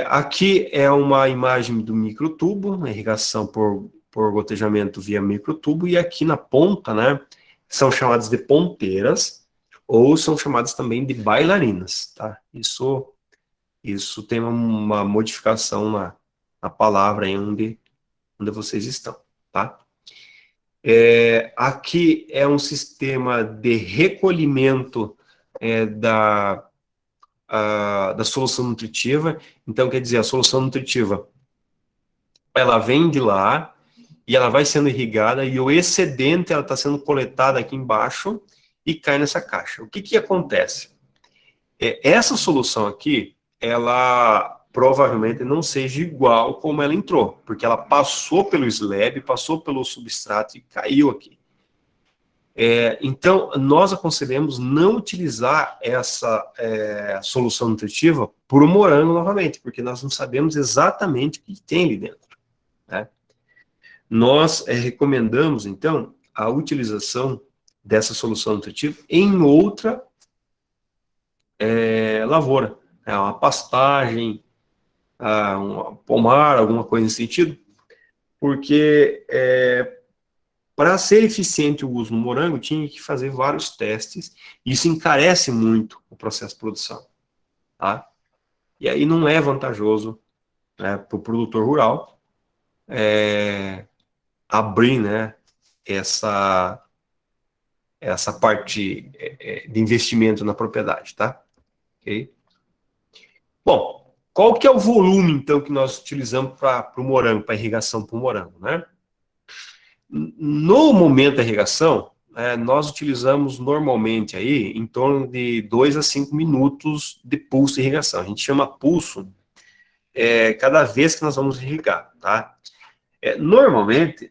Aqui é uma imagem do microtubo, uma irrigação por gotejamento via microtubo, e aqui na ponta, né, são chamadas de ponteiras, ou são chamadas também de bailarinas, tá? Isso tem uma modificação na palavra aí onde vocês estão, tá? Aqui é um sistema de recolhimento da solução nutritiva. Então, quer dizer, a solução nutritiva, ela vem de lá e ela vai sendo irrigada, e o excedente, ela está sendo coletado aqui embaixo e cai nessa caixa. O que acontece? Essa solução aqui, ela provavelmente não seja igual como ela entrou, porque ela passou pelo slab, passou pelo substrato e caiu aqui. Então, nós aconselhamos não utilizar essa solução nutritiva por um morango novamente, porque nós não sabemos exatamente o que tem ali dentro, né? Nós recomendamos, então, a utilização dessa solução nutritiva em outra lavoura, uma pastagem, um pomar, alguma coisa nesse sentido, porque para ser eficiente o uso no morango, tinha que fazer vários testes, e isso encarece muito o processo de produção, tá? E aí não é vantajoso, né, para o produtor rural abrir, né, essa parte de investimento na propriedade, tá? Ok? Bom, qual que é o volume, então, que nós utilizamos para o morango, para irrigação para o morango, né? No momento da irrigação, nós utilizamos normalmente aí em torno de 2 a 5 minutos de pulso de irrigação. A gente chama pulso cada vez que nós vamos irrigar, tá? Normalmente,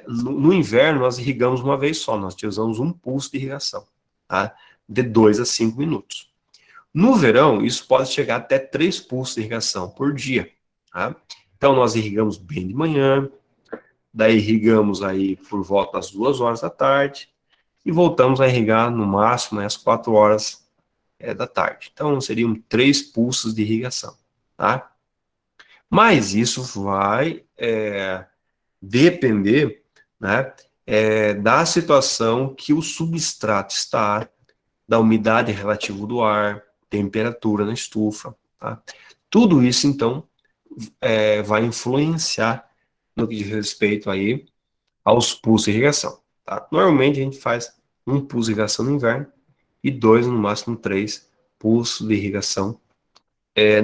no inverno, nós irrigamos uma vez só, nós utilizamos um pulso de irrigação, tá? De 2 a 5 minutos. No verão, isso pode chegar até 3 pulsos de irrigação por dia, tá? Então, nós irrigamos bem de manhã, daí irrigamos aí por volta das 2 horas da tarde, e voltamos a irrigar no máximo às 4 horas da tarde. Então, seriam 3 pulsos de irrigação, tá? Mas isso vai depender, né, da situação que o substrato está, da umidade relativa do ar, temperatura na estufa, tá? Tudo isso, então, vai influenciar no que diz respeito aí aos pulsos de irrigação, tá? Normalmente a gente faz um pulso de irrigação no inverno e 2, no máximo 3 pulsos de irrigação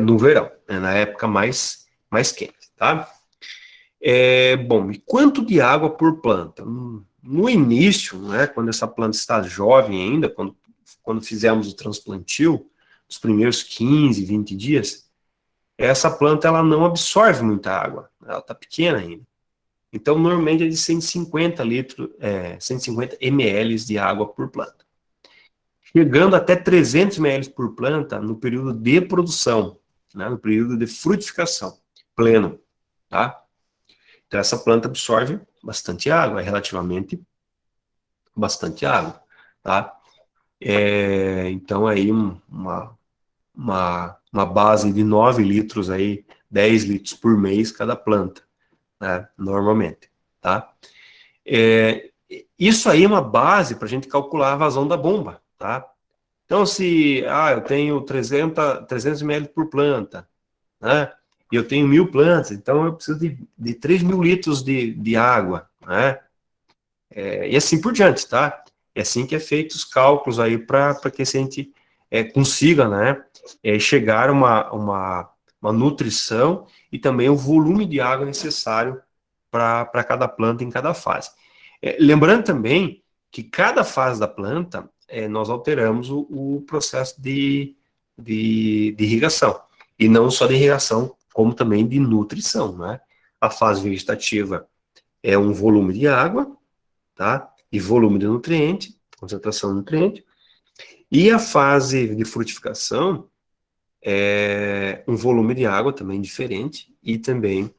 no verão, né, na época mais quente, tá? Bom, e quanto de água por planta? No início, né, quando essa planta está jovem ainda, quando fizemos o transplantio, os primeiros 15, 20 dias, essa planta ela não absorve muita água, ela está pequena ainda. Então, normalmente é de 150 ml de água por planta. Chegando até 300 ml por planta no período de produção, né, no período de frutificação pleno, tá? Então, essa planta absorve bastante água, relativamente bastante água, tá? Então, aí, uma base de 9 litros, aí, 10 litros por mês cada planta, né, normalmente, tá? Isso aí é uma base para a gente calcular a vazão da bomba, tá? Então, se eu tenho 300 ml por planta, né, e eu tenho 1.000 plantas, então eu preciso de 3.000 litros de água, né? E assim por diante, tá? É assim que é feito os cálculos aí para que a gente consiga, né, chegar a uma nutrição e também o volume de água necessário para cada planta em cada fase. Lembrando também que cada fase da planta, nós alteramos o processo de irrigação. E não só de irrigação, como também de nutrição, né? A fase vegetativa é um volume de água, tá? E volume de nutriente, concentração de nutriente. E a fase de frutificação é um volume de água também diferente e também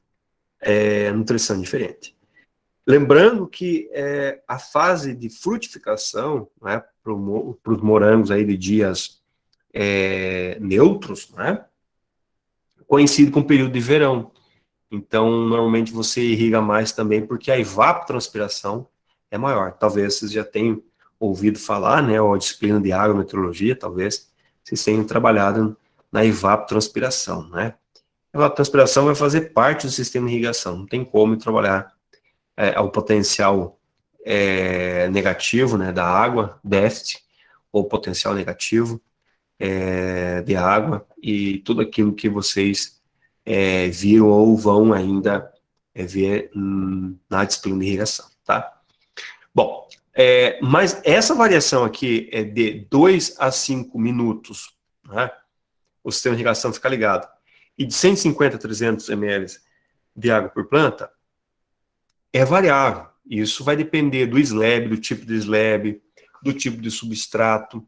nutrição diferente. Lembrando que a fase de frutificação, né, para os morangos aí de dias neutros, né, coincide com o período de verão. Então, normalmente você irriga mais também porque a evapotranspiração é maior. Talvez vocês já tenham ouvido falar, né, ou a disciplina de agrometeorologia, talvez vocês tenham trabalhado na evapotranspiração, né. A evapotranspiração vai fazer parte do sistema de irrigação, não tem como trabalhar ao potencial negativo, né, da água, déficit, ou potencial negativo de água, e tudo aquilo que vocês viram ou vão ainda ver na disciplina de irrigação, tá? Bom, mas essa variação aqui é de 2 a 5 minutos, né? O sistema de irrigação fica ligado, e de 150 a 300 ml de água por planta, é variável. Isso vai depender do slab, do tipo de slab, do tipo de substrato.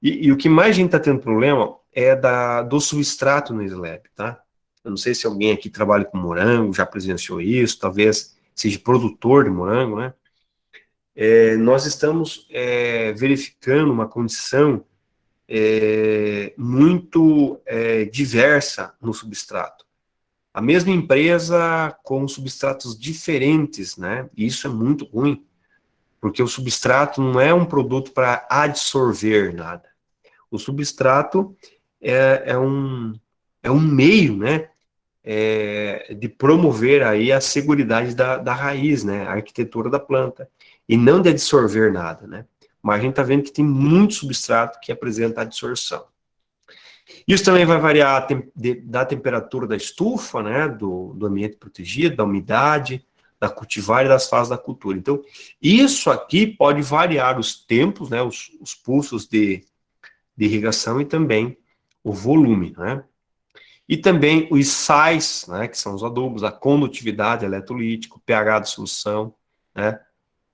E o que mais a gente está tendo problema é do substrato no slab, tá? Eu não sei se alguém aqui trabalha com morango, já presenciou isso, talvez seja produtor de morango, né? Nós estamos verificando uma condição muito diversa no substrato. A mesma empresa com substratos diferentes, né? E isso é muito ruim, porque o substrato não é um produto para absorver nada. O substrato é um meio, né? De promover aí a seguridade da raiz, né? A arquitetura da planta, e não de absorver nada, né? Mas a gente está vendo que tem muito substrato que apresenta absorção. Isso também vai variar da temperatura da estufa, né, do ambiente protegido, da umidade, da cultivar e das fases da cultura. Então, isso aqui pode variar os tempos, né, os pulsos de irrigação e também o volume, né. E também os sais, né, que são os adubos, a condutividade eletrolítica, o pH da solução, né,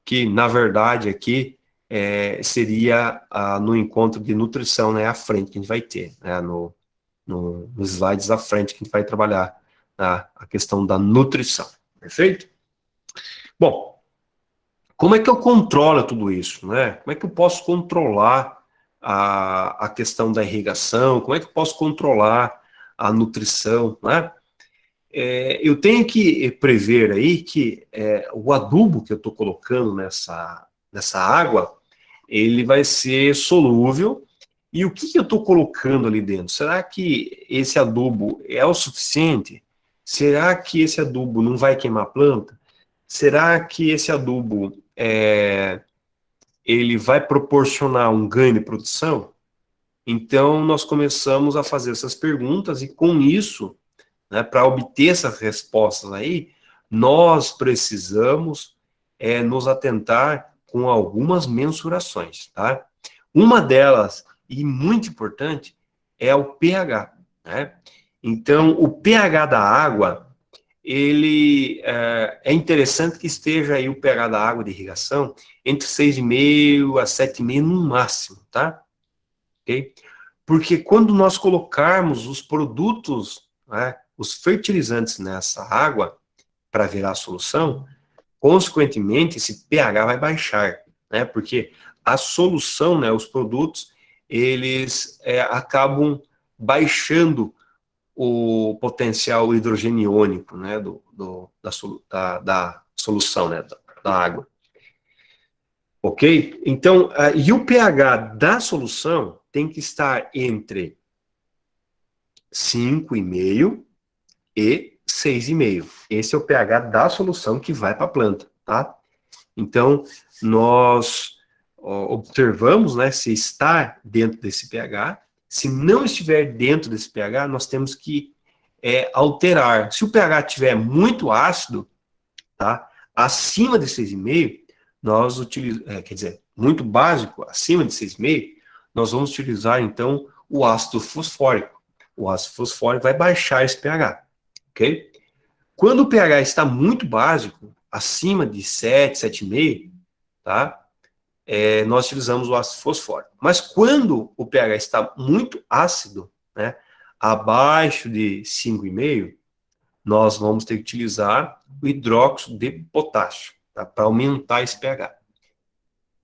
que na verdade aqui seria no encontro de nutrição, né, à frente que a gente vai ter, né, nos slides à frente que a gente vai trabalhar a questão da nutrição, perfeito? Bom, como é que eu controlo tudo isso, né? Como é que eu posso controlar a questão da irrigação? Como é que eu posso controlar a nutrição, né? Eu tenho que prever aí que o adubo que eu estou colocando nessa água, ele vai ser solúvel. E o que eu estou colocando ali dentro? Será que esse adubo é o suficiente? Será que esse adubo não vai queimar a planta? Será que esse adubo ele vai proporcionar um ganho de produção? Então, nós começamos a fazer essas perguntas e, com isso, né, para obter essas respostas aí, nós precisamos nos atentar com algumas mensurações, tá? Uma delas, e muito importante, é o pH, né? Então, o pH da água, ele é interessante que esteja aí o pH da água de irrigação entre 6,5 a 7,5 no máximo, tá? Ok? Porque quando nós colocarmos os produtos, né, os fertilizantes nessa água para virar a solução, consequentemente, esse pH vai baixar, né? Porque a solução, né, os produtos, eles acabam baixando o potencial hidrogeniônico, né, da solução, né, da água. Ok? Então, e o pH da solução tem que estar entre 5,5 e 6,5. Esse é o pH da solução que vai para a planta, tá? Então, nós observamos, né, se está dentro desse pH. Se não estiver dentro desse pH, nós temos que alterar. Se o pH estiver muito ácido, tá, acima de 6,5, nós utilizamos, quer dizer, muito básico, acima de 6,5, nós vamos utilizar, então, o ácido fosfórico. O ácido fosfórico vai baixar esse pH, ok? Quando o pH está muito básico, acima de 7, 7,5, tá? Nós utilizamos o ácido fosfórico. Mas quando o pH está muito ácido, né, abaixo de 5,5, nós vamos ter que utilizar o hidróxido de potássio, tá, para aumentar esse pH.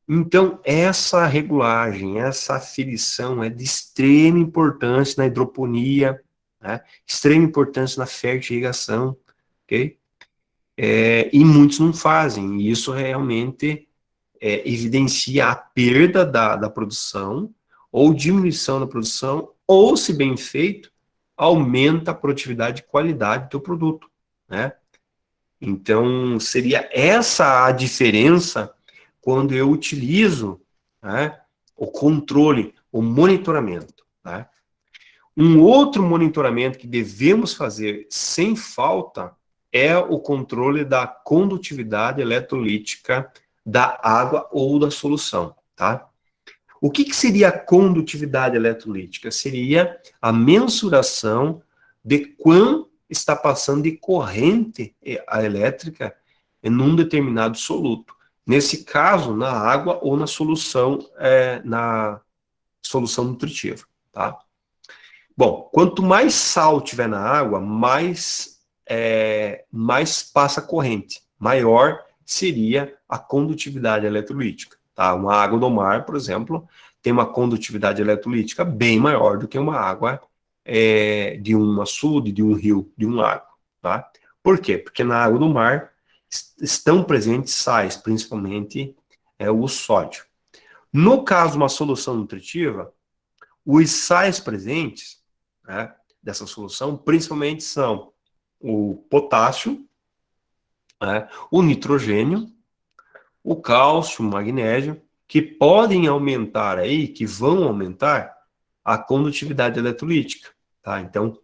Então, essa regulagem, essa aferição é de extrema importância na hidroponia, né, extrema importância na fertirrigação, ok? E muitos não fazem, e isso realmente evidencia a perda da produção, ou diminuição da produção, ou, se bem feito, aumenta a produtividade e qualidade do produto, né? Então, seria essa a diferença quando eu utilizo, né, o controle, o monitoramento, né? Um outro monitoramento que devemos fazer sem falta é o controle da condutividade eletrolítica da água ou da solução, tá? O que seria a condutividade eletrolítica? Seria a mensuração de quão está passando de corrente elétrica em um determinado soluto. Nesse caso, na água ou na solução nutritiva, tá? Bom, quanto mais sal tiver na água, mais passa corrente, maior seria a condutividade eletrolítica. Tá? Uma água do mar, por exemplo, tem uma condutividade eletrolítica bem maior do que uma água de um açude, de um rio, de um lago. Tá? Por quê? Porque na água do mar estão presentes sais, principalmente o sódio. No caso de uma solução nutritiva, os sais presentes, né, dessa solução, principalmente são o potássio, né, o nitrogênio, o cálcio, o magnésio, que podem aumentar aí, que vão aumentar a condutividade eletrolítica, tá? Então,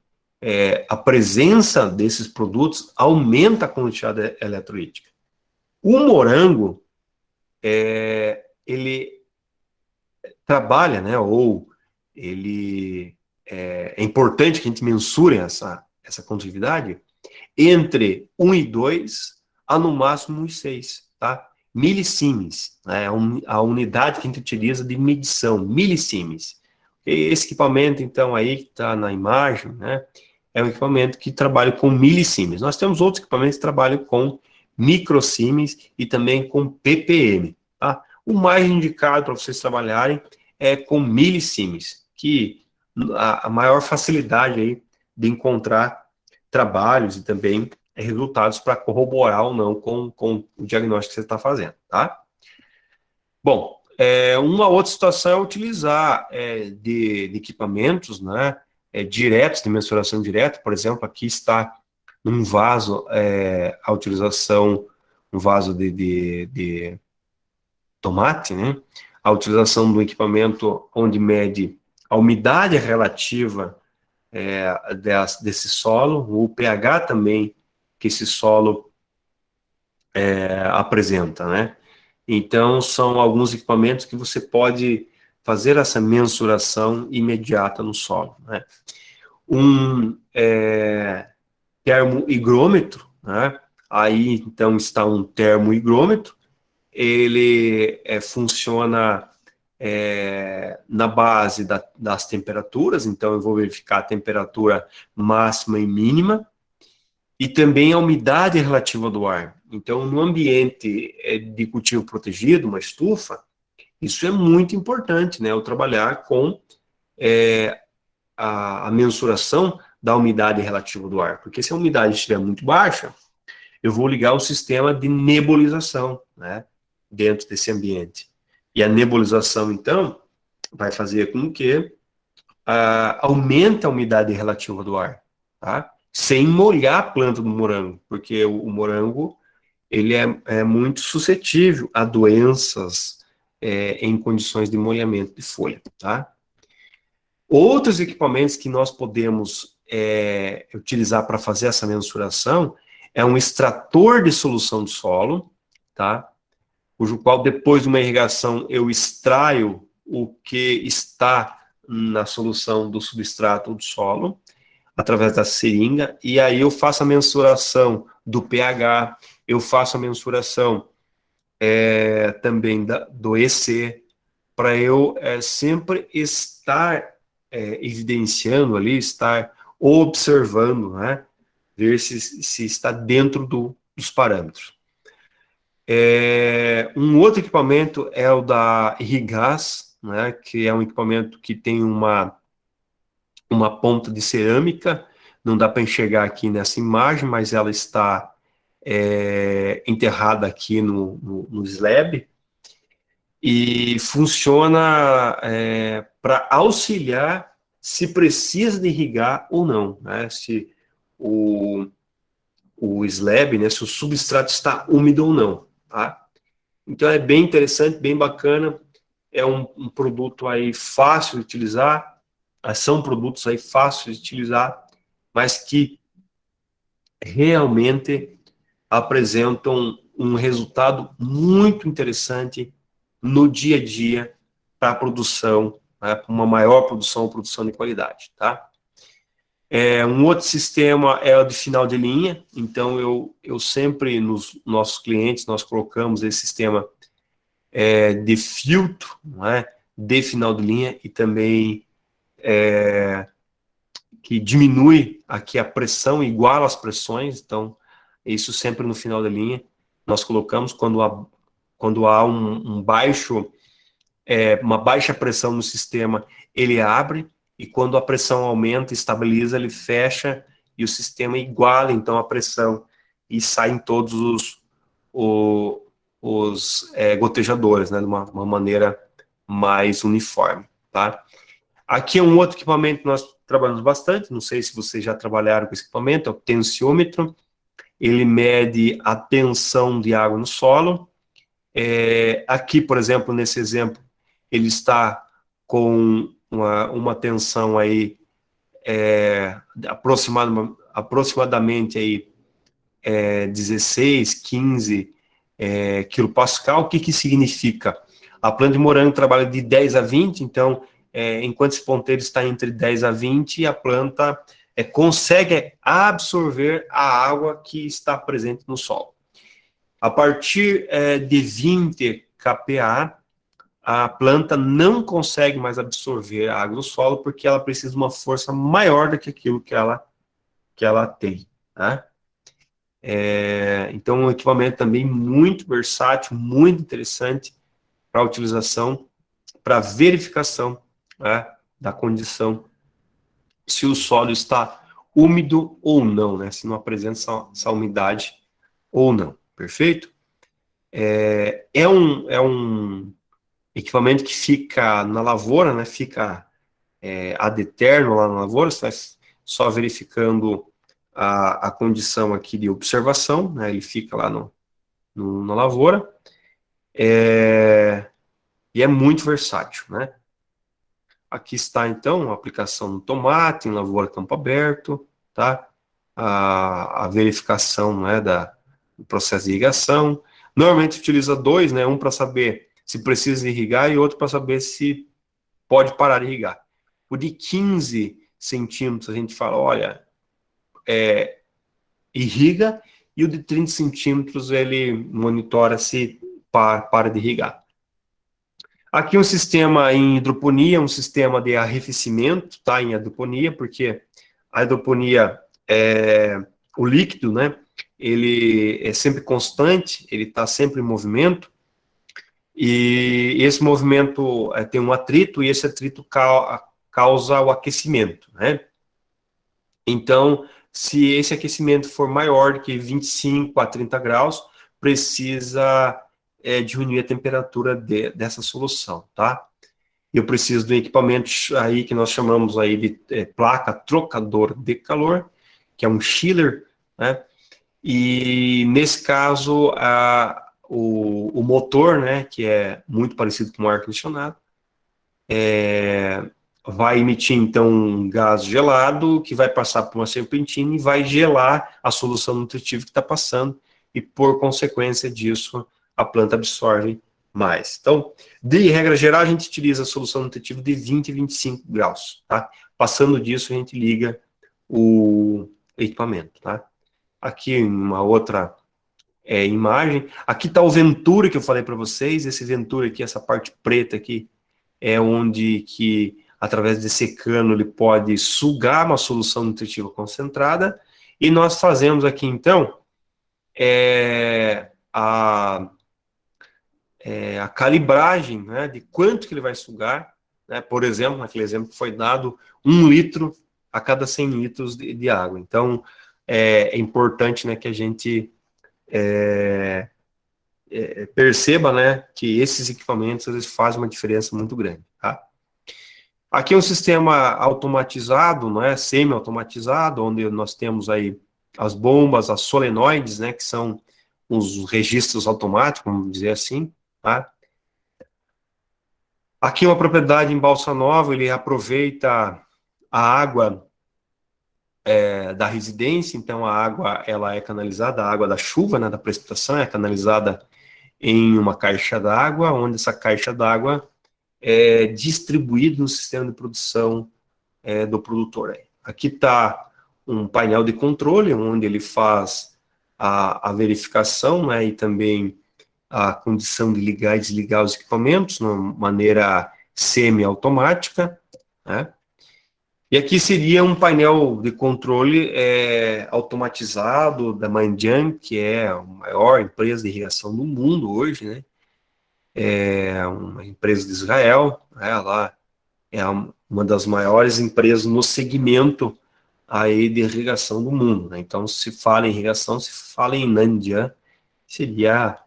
a presença desses produtos aumenta a condutividade eletrolítica. O morango, ele trabalha, né, ou ele é importante que a gente mensure essa condutividade entre 1 e 2 a no máximo 1 e 6, tá? Milisiemens, né? A unidade que a gente utiliza de medição, milisiemens. Esse equipamento, então, aí que está na imagem, né? É um equipamento que trabalha com milisiemens. Nós temos outros equipamentos que trabalham com microsiemens e também com ppm, tá? O mais indicado para vocês trabalharem é com milisiemens, que a maior facilidade aí de encontrar trabalhos e também resultados para corroborar ou não com o diagnóstico que você está fazendo, tá? Bom, uma outra situação é utilizar de equipamentos, né, diretos, de mensuração direta. Por exemplo, aqui está um vaso, a utilização, um vaso de tomate, né, a utilização do equipamento onde mede a umidade relativa desse solo, o pH também que esse solo apresenta, né? Então, são alguns equipamentos que você pode fazer essa mensuração imediata no solo, né? Um termohigrômetro, né? Aí, então, está um termohigrômetro, ele funciona na base das temperaturas, então eu vou verificar a temperatura máxima e mínima, e também a umidade relativa do ar. Então, no ambiente de cultivo protegido, uma estufa, isso é muito importante, né? Eu trabalhar com a mensuração da umidade relativa do ar, porque se a umidade estiver muito baixa, eu vou ligar o sistema de nebulização, né, dentro desse ambiente. E a nebulização, então, vai fazer com que aumente a umidade relativa do ar, tá? Sem molhar a planta do morango, porque o morango ele é muito suscetível a doenças em condições de molhamento de folha, tá? Outros equipamentos que nós podemos utilizar para fazer essa mensuração é um extrator de solução de solo, tá? Cujo qual, depois de uma irrigação, eu extraio o que está na solução do substrato do solo, através da seringa, e aí eu faço a mensuração do pH, eu faço a mensuração também do EC, para eu sempre estar evidenciando ali, estar observando, né, ver se está dentro dos parâmetros. Um outro equipamento é o da Irrigás, né, que é um equipamento que tem uma ponta de cerâmica, não dá para enxergar aqui nessa imagem, mas ela está enterrada aqui no slab, e funciona para auxiliar se precisa de irrigar ou não, né, se o slab, né, se o substrato está úmido ou não, tá? Então é bem interessante, bem bacana, é um produto aí fácil de utilizar, são produtos aí fáceis de utilizar, mas que realmente apresentam um resultado muito interessante no dia a dia para a produção, né, para uma maior produção de qualidade, tá? Um outro sistema é o de final de linha, então eu sempre, nos nossos clientes, nós colocamos esse sistema de filtro, não é, de final de linha, e também que diminui aqui a pressão, iguala as pressões, então isso sempre no final da linha nós colocamos quando há uma baixa pressão no sistema, ele abre, e quando a pressão aumenta, estabiliza, ele fecha, e o sistema iguala então a pressão, e saem todos os gotejadores, né, de uma maneira mais uniforme, tá? Aqui é um outro equipamento que nós trabalhamos bastante, não sei se vocês já trabalharam com esse equipamento, é o tensiômetro. Ele mede a tensão de água no solo. Aqui, por exemplo, nesse exemplo, ele está com uma tensão aí aproximadamente aí 16, 15 quilopascal. O que significa? A planta de morango trabalha de 10 a 20, então, enquanto esse ponteiro está entre 10 a 20, a planta consegue absorver a água que está presente no solo. A partir de 20 kPa, a planta não consegue mais absorver a água do solo, porque ela precisa de uma força maior do que aquilo que ela tem, tá? Então, um equipamento também muito versátil, muito interessante para utilização, para verificação, né, da condição, se o solo está úmido ou não, né, se não apresenta essa umidade ou não, perfeito? É um equipamento que fica na lavoura, né, fica ad eterno lá na lavoura, você vai só verificando a condição aqui de observação, né, ele fica lá na lavoura, e é muito versátil, né. Aqui está, então, a aplicação no tomate, em lavoura campo aberto, tá? A verificação, né, do processo de irrigação. Normalmente utiliza dois, né, um para saber se precisa irrigar e outro para saber se pode parar de irrigar. O de 15 centímetros a gente fala, olha, irriga, e o de 30 centímetros ele monitora se para de irrigar. Aqui um sistema em hidroponia, um sistema de arrefecimento, tá, em hidroponia, porque a hidroponia, o líquido, né, ele é sempre constante, ele está sempre em movimento, e esse movimento tem um atrito, e esse atrito causa o aquecimento, né? Então, se esse aquecimento for maior do que 25 a 30 graus, precisa diminuir a temperatura dessa solução, tá? Eu preciso de um equipamento aí que nós chamamos aí de placa trocador de calor, que é um chiller, né? E nesse caso, o motor, né, que é muito parecido com o ar-condicionado, vai emitir, então, um gás gelado que vai passar por uma serpentina e vai gelar a solução nutritiva que está passando e, por consequência disso, a planta absorve mais. Então, de regra geral, a gente utiliza a solução nutritiva de 20 e 25 graus, tá? Passando disso, a gente liga o equipamento, tá? Aqui, uma outra imagem. Aqui está o Ventura que eu falei para vocês. Esse Ventura aqui, essa parte preta aqui, é onde que, através desse cano, ele pode sugar uma solução nutritiva concentrada. E nós fazemos aqui, então, a calibragem, né, de quanto que ele vai sugar, né, por exemplo, naquele exemplo que foi dado, 1 litro a cada 100 litros de água. Então, é importante, né, que a gente perceba, né, que esses equipamentos às vezes fazem uma diferença muito grande, tá? Aqui é um sistema automatizado, né, semi-automatizado, onde nós temos aí as bombas, as solenoides, né, que são os registros automáticos, vamos dizer assim, tá? Aqui uma propriedade em Balsa Nova, ele aproveita a água da residência, então a água ela é canalizada, a água da chuva, né, da precipitação, é canalizada em uma caixa d'água, onde essa caixa d'água é distribuída no sistema de produção do produtor. Aqui está um painel de controle, onde ele faz a verificação, né, e também a condição de ligar e desligar os equipamentos, de uma maneira semi-automática, né? E aqui seria um painel de controle automatizado da Mandiang, que é a maior empresa de irrigação do mundo hoje, né? É uma empresa de Israel, né? Ela é uma das maiores empresas no segmento aí de irrigação do mundo, né? Então, se fala em irrigação, se fala em Nandian, seria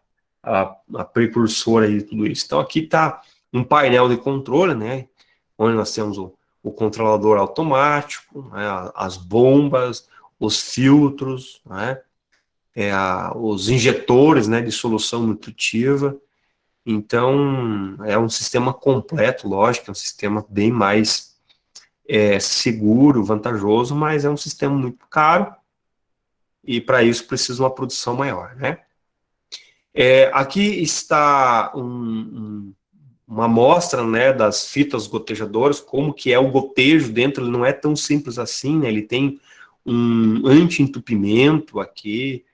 a precursora de tudo isso. Então, aqui está um painel de controle, né? Onde nós temos o controlador automático, né, as bombas, os filtros, né, os injetores, né, de solução nutritiva. Então, é um sistema completo, lógico, é um sistema bem mais seguro, vantajoso, mas é um sistema muito caro e, para isso, precisa de uma produção maior, né? Aqui está uma amostra, né, das fitas gotejadoras, como que é o gotejo dentro. Ele não é tão simples assim, né, ele tem um anti-entupimento aqui,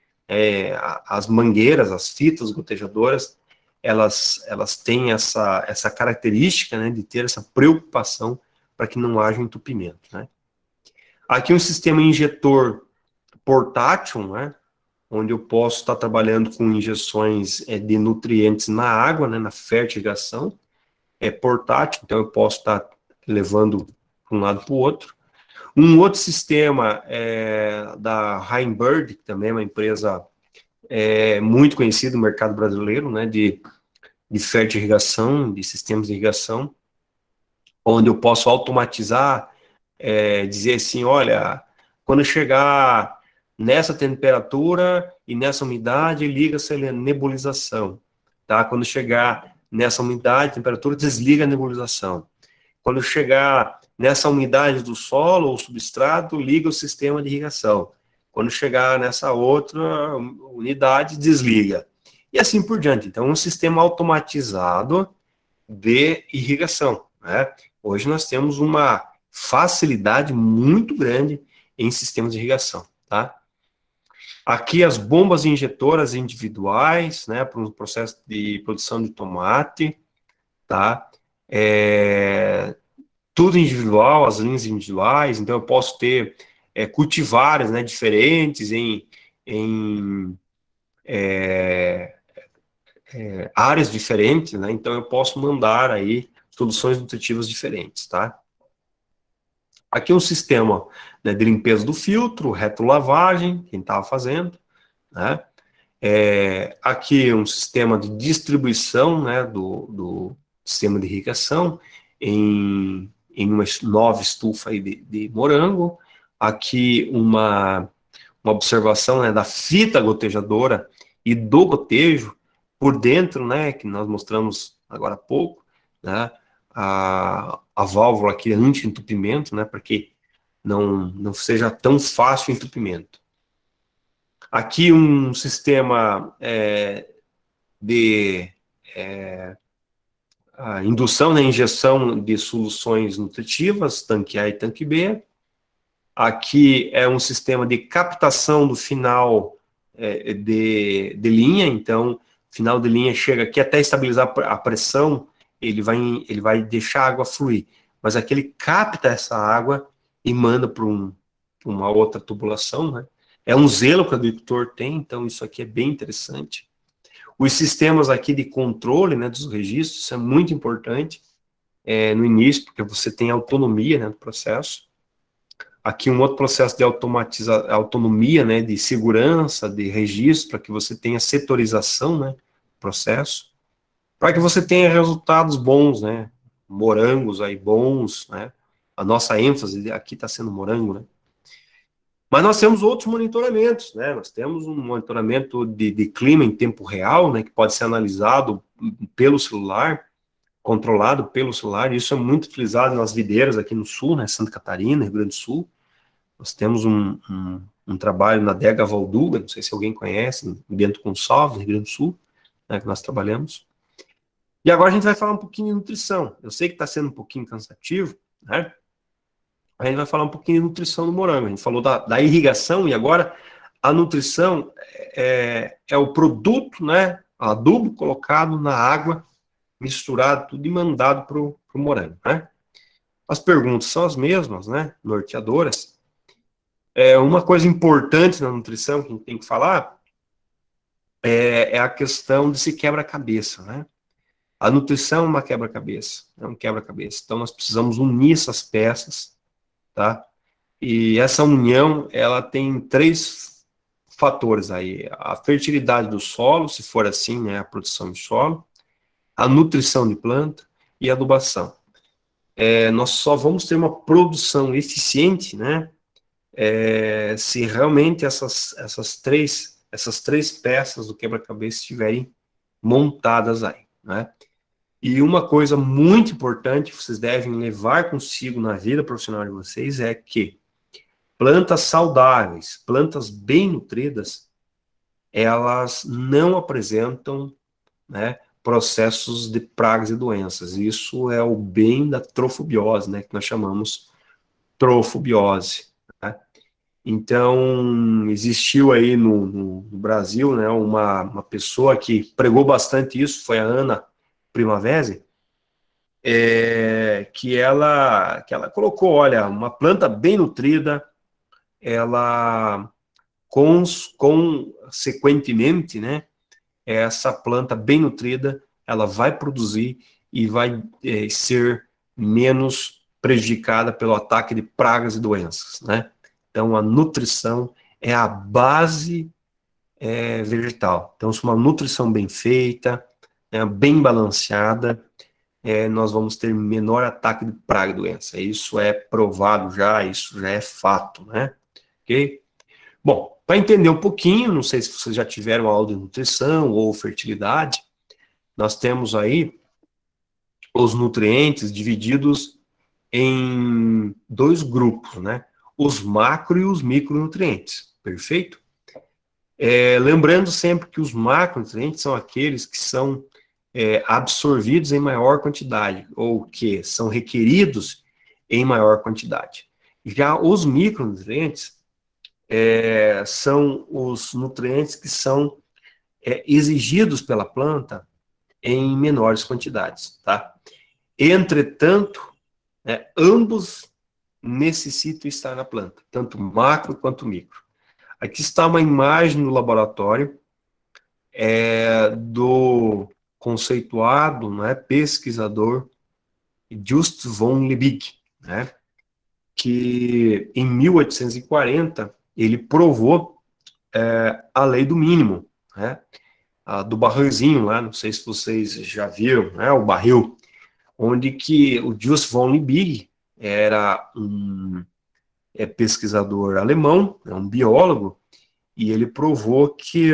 as mangueiras, as fitas gotejadoras, elas têm essa característica, né, de ter essa preocupação para que não haja entupimento, né. Aqui um sistema injetor portátil, né, onde eu posso estar trabalhando com injeções de nutrientes na água, né, na fertigação, portátil, então eu posso estar levando para um lado para o outro. Um outro sistema da Heimbird, que também é uma empresa muito conhecida no mercado brasileiro, né, de fertirrigação, de sistemas de irrigação, onde eu posso automatizar, dizer assim, olha, quando chegar nessa temperatura e nessa umidade, liga-se a nebulização, tá? Quando chegar nessa umidade, temperatura, desliga a nebulização. Quando chegar nessa umidade do solo ou substrato, liga o sistema de irrigação. Quando chegar nessa outra unidade, desliga. E assim por diante. Então, um sistema automatizado de irrigação, né? Hoje nós temos uma facilidade muito grande em sistemas de irrigação, tá? Aqui as bombas injetoras individuais, né, para o processo de produção de tomate, tá? Tudo individual, as linhas individuais, então eu posso ter cultivares, né, diferentes em áreas diferentes, né, então eu posso mandar aí soluções nutritivas diferentes, tá? Aqui um sistema, né, de limpeza do filtro, retrolavagem, quem estava fazendo, né? Aqui um sistema de distribuição, né, do sistema de irrigação em uma nova estufa aí de morango. Aqui uma observação, né, da fita gotejadora e do gotejo, por dentro, né, que nós mostramos agora há pouco, né, a válvula aqui anti-entupimento, né, para que não seja tão fácil o entupimento. Aqui um sistema de a indução, né, injeção de soluções nutritivas, tanque A e tanque B. Aqui é um sistema de captação do final de linha, então, final de linha chega aqui até estabilizar a pressão, ele vai deixar a água fluir, mas aqui ele capta essa água e manda para uma outra tubulação, né? É um zelo que o agricultor tem, então isso aqui é bem interessante. Os sistemas aqui de controle, né, dos registros, isso é muito importante no início, porque você tem autonomia, né, do processo. Aqui um outro processo de autonomia, né, de segurança, de registro, para que você tenha setorização, né, do processo, para que você tenha resultados bons, né, morangos aí bons, né, a nossa ênfase aqui está sendo morango, né. Mas nós temos outros monitoramentos, né? Nós temos um monitoramento de clima em tempo real, né? Que pode ser analisado pelo celular, controlado pelo celular. Isso é muito utilizado nas videiras aqui no sul, né? Santa Catarina, Rio Grande do Sul. Nós temos um trabalho na Adega Valduga, não sei se alguém conhece, em Bento Gonçalves, no Rio Grande do Sul, né? Que nós trabalhamos. E agora a gente vai falar um pouquinho de nutrição. Eu sei que está sendo um pouquinho cansativo, né? A gente vai falar um pouquinho de nutrição do morango. A gente falou da irrigação e agora a nutrição é o produto, né, adubo colocado na água, misturado tudo e mandado para o morango, né? As perguntas são as mesmas, né, norteadoras. Uma coisa importante na nutrição que a gente tem que falar é a questão desse quebra-cabeça, né? A nutrição é uma quebra-cabeça, é um quebra-cabeça. Então nós precisamos unir essas peças, tá? E essa união, ela tem 3 fatores aí. A fertilidade do solo, se for assim, né, a produção de solo, a nutrição de planta e a adubação. Nós só vamos ter uma produção eficiente, né, se realmente essas três peças do quebra-cabeça estiverem montadas aí, né. E uma coisa muito importante que vocês devem levar consigo na vida profissional de vocês é que plantas saudáveis, plantas bem nutridas, elas não apresentam, né, processos de pragas e doenças. Isso é o bem da trofobiose, né, que nós chamamos trofobiose. Né? Então, existiu aí no Brasil, né, uma pessoa que pregou bastante isso, foi a Ana Primavera, que ela colocou, olha, uma planta bem nutrida, ela consequentemente, né, essa planta bem nutrida, ela vai produzir e vai ser menos prejudicada pelo ataque de pragas e doenças, né? Então, a nutrição é a base vegetal. Então, se uma nutrição bem feita, né, bem balanceada, nós vamos ter menor ataque de praga e doença. Isso é provado já, isso já é fato, né? Ok? Bom, para entender um pouquinho, não sei se vocês já tiveram aula de nutrição ou fertilidade, nós temos aí os nutrientes divididos em 2 grupos, né? Os macro e os micronutrientes, perfeito? Lembrando sempre que os macronutrientes são aqueles que são absorvidos em maior quantidade, ou que são requeridos em maior quantidade. Já os micronutrientes são os nutrientes que são exigidos pela planta em menores quantidades, tá? Entretanto, ambos necessitam estar na planta, tanto macro quanto micro. Aqui está uma imagem do laboratório do conceituado, né, pesquisador Just von Liebig, né, que em 1840 ele provou a lei do mínimo, né, do barrilzinho lá, não sei se vocês já viram, né, o barril, onde que o Just von Liebig era um pesquisador alemão, um biólogo, e ele provou que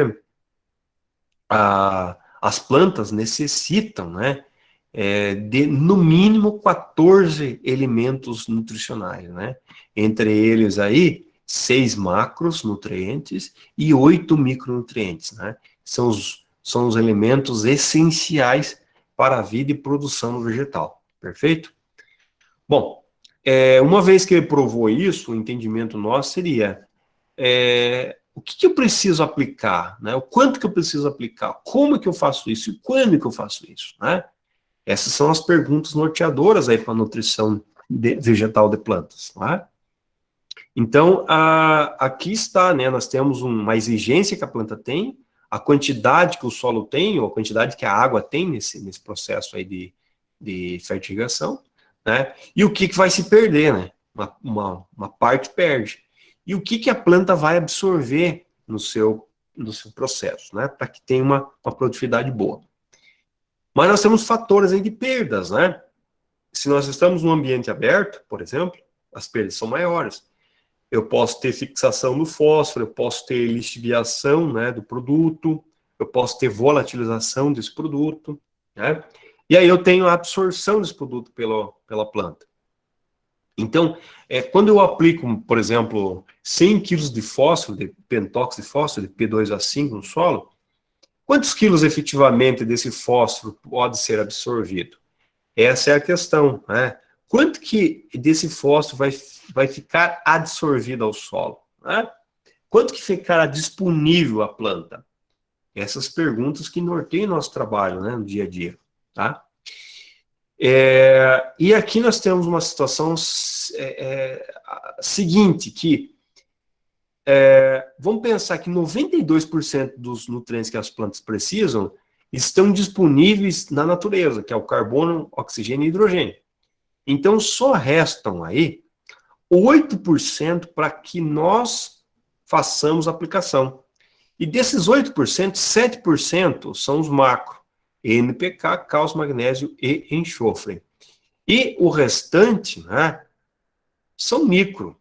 a as plantas necessitam, né, de no mínimo 14 elementos nutricionais, né? Entre eles aí 6 macros nutrientes e 8 micronutrientes, né? São os elementos essenciais para a vida e produção no vegetal, perfeito? Bom, uma vez que ele provou isso, o entendimento nosso seria o que eu preciso aplicar, né? O quanto que eu preciso aplicar, como que eu faço isso e quando que eu faço isso, né? Essas são as perguntas norteadoras aí para a nutrição vegetal de plantas, né? Então, aqui está, né? Nós temos uma exigência que a planta tem, a quantidade que o solo tem, ou a quantidade que a água tem nesse processo aí de fertilização, né? E o que vai se perder, né? Uma parte perde. E o que a planta vai absorver no seu processo, né? Para que tenha uma produtividade boa. Mas nós temos fatores aí de perdas, né? Se nós estamos num ambiente aberto, por exemplo, as perdas são maiores. Eu posso ter fixação do fósforo, eu posso ter lixiviação, né, do produto, eu posso ter volatilização desse produto, né? E aí eu tenho a absorção desse produto pela planta. Então, quando eu aplico, por exemplo, 100 kg de fósforo, de pentóxido de fósforo, de P2A5 no solo, quantos quilos efetivamente desse fósforo pode ser absorvido? Essa é a questão, né? Quanto que desse fósforo vai ficar absorvido ao solo, né? Quanto que ficará disponível à planta? Essas perguntas que norteiam nosso trabalho, né, no dia a dia, tá? E aqui nós temos uma situação seguinte, que vamos pensar que 92% dos nutrientes que as plantas precisam estão disponíveis na natureza, que é o carbono, oxigênio e hidrogênio. Então, só restam aí 8% para que nós façamos a aplicação. E desses 8%, 7% são os macro, NPK, cálcio, magnésio e enxofre. E o restante, né, são micro,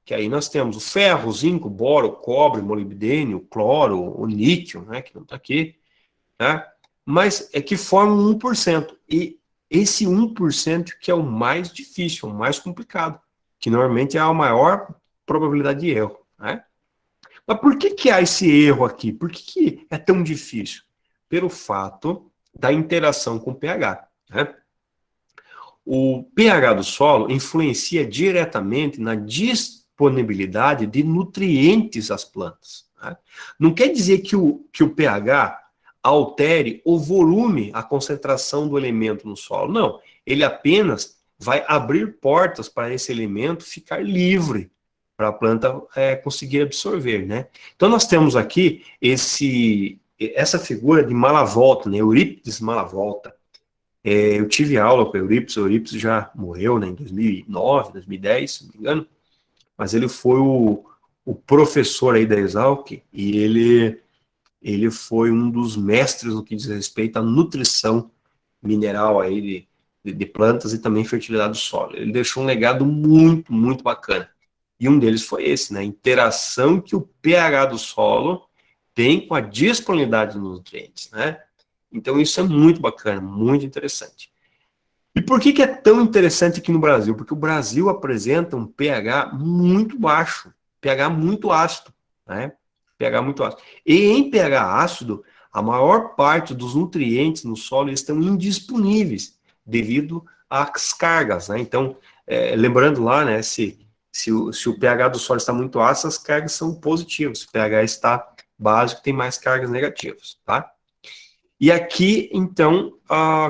que aí nós temos o ferro, o zinco, o boro, o cobre, o molibdênio, o cloro, o níquel, né, que não está aqui, né, mas que formam 1%. E esse 1% que é o mais difícil, o mais complicado, que normalmente é a maior probabilidade de erro, né? Mas por que há esse erro aqui? Por que é tão difícil? Pelo fato da interação com o pH, né? O pH do solo influencia diretamente na disponibilidade de nutrientes às plantas, né? Não quer dizer que o pH altere o volume, a concentração do elemento no solo. Não, ele apenas vai abrir portas para esse elemento ficar livre, para a planta conseguir absorver, né? Então nós temos aqui essa figura de Malavolta, né? Eurípides Malavolta. Eu tive aula com o Eurípides já morreu, né, em 2009, 2010, se não me engano, mas ele foi o professor aí da Exalc, e ele foi um dos mestres no que diz respeito à nutrição mineral aí de plantas e também fertilidade do solo. Ele deixou um legado muito, muito bacana. E um deles foi esse, né? A interação que o pH do solo tem com a disponibilidade dos nutrientes, né? Então isso é muito bacana, muito interessante. E por que é tão interessante aqui no Brasil? Porque o Brasil apresenta um pH muito baixo, pH muito ácido, né? pH muito ácido. E em pH ácido, a maior parte dos nutrientes no solo estão indisponíveis devido às cargas, né? Então, lembrando lá, né, se o pH do solo está muito ácido, as cargas são positivas. Se o pH está básico, tem mais cargas negativas, tá? E aqui, então,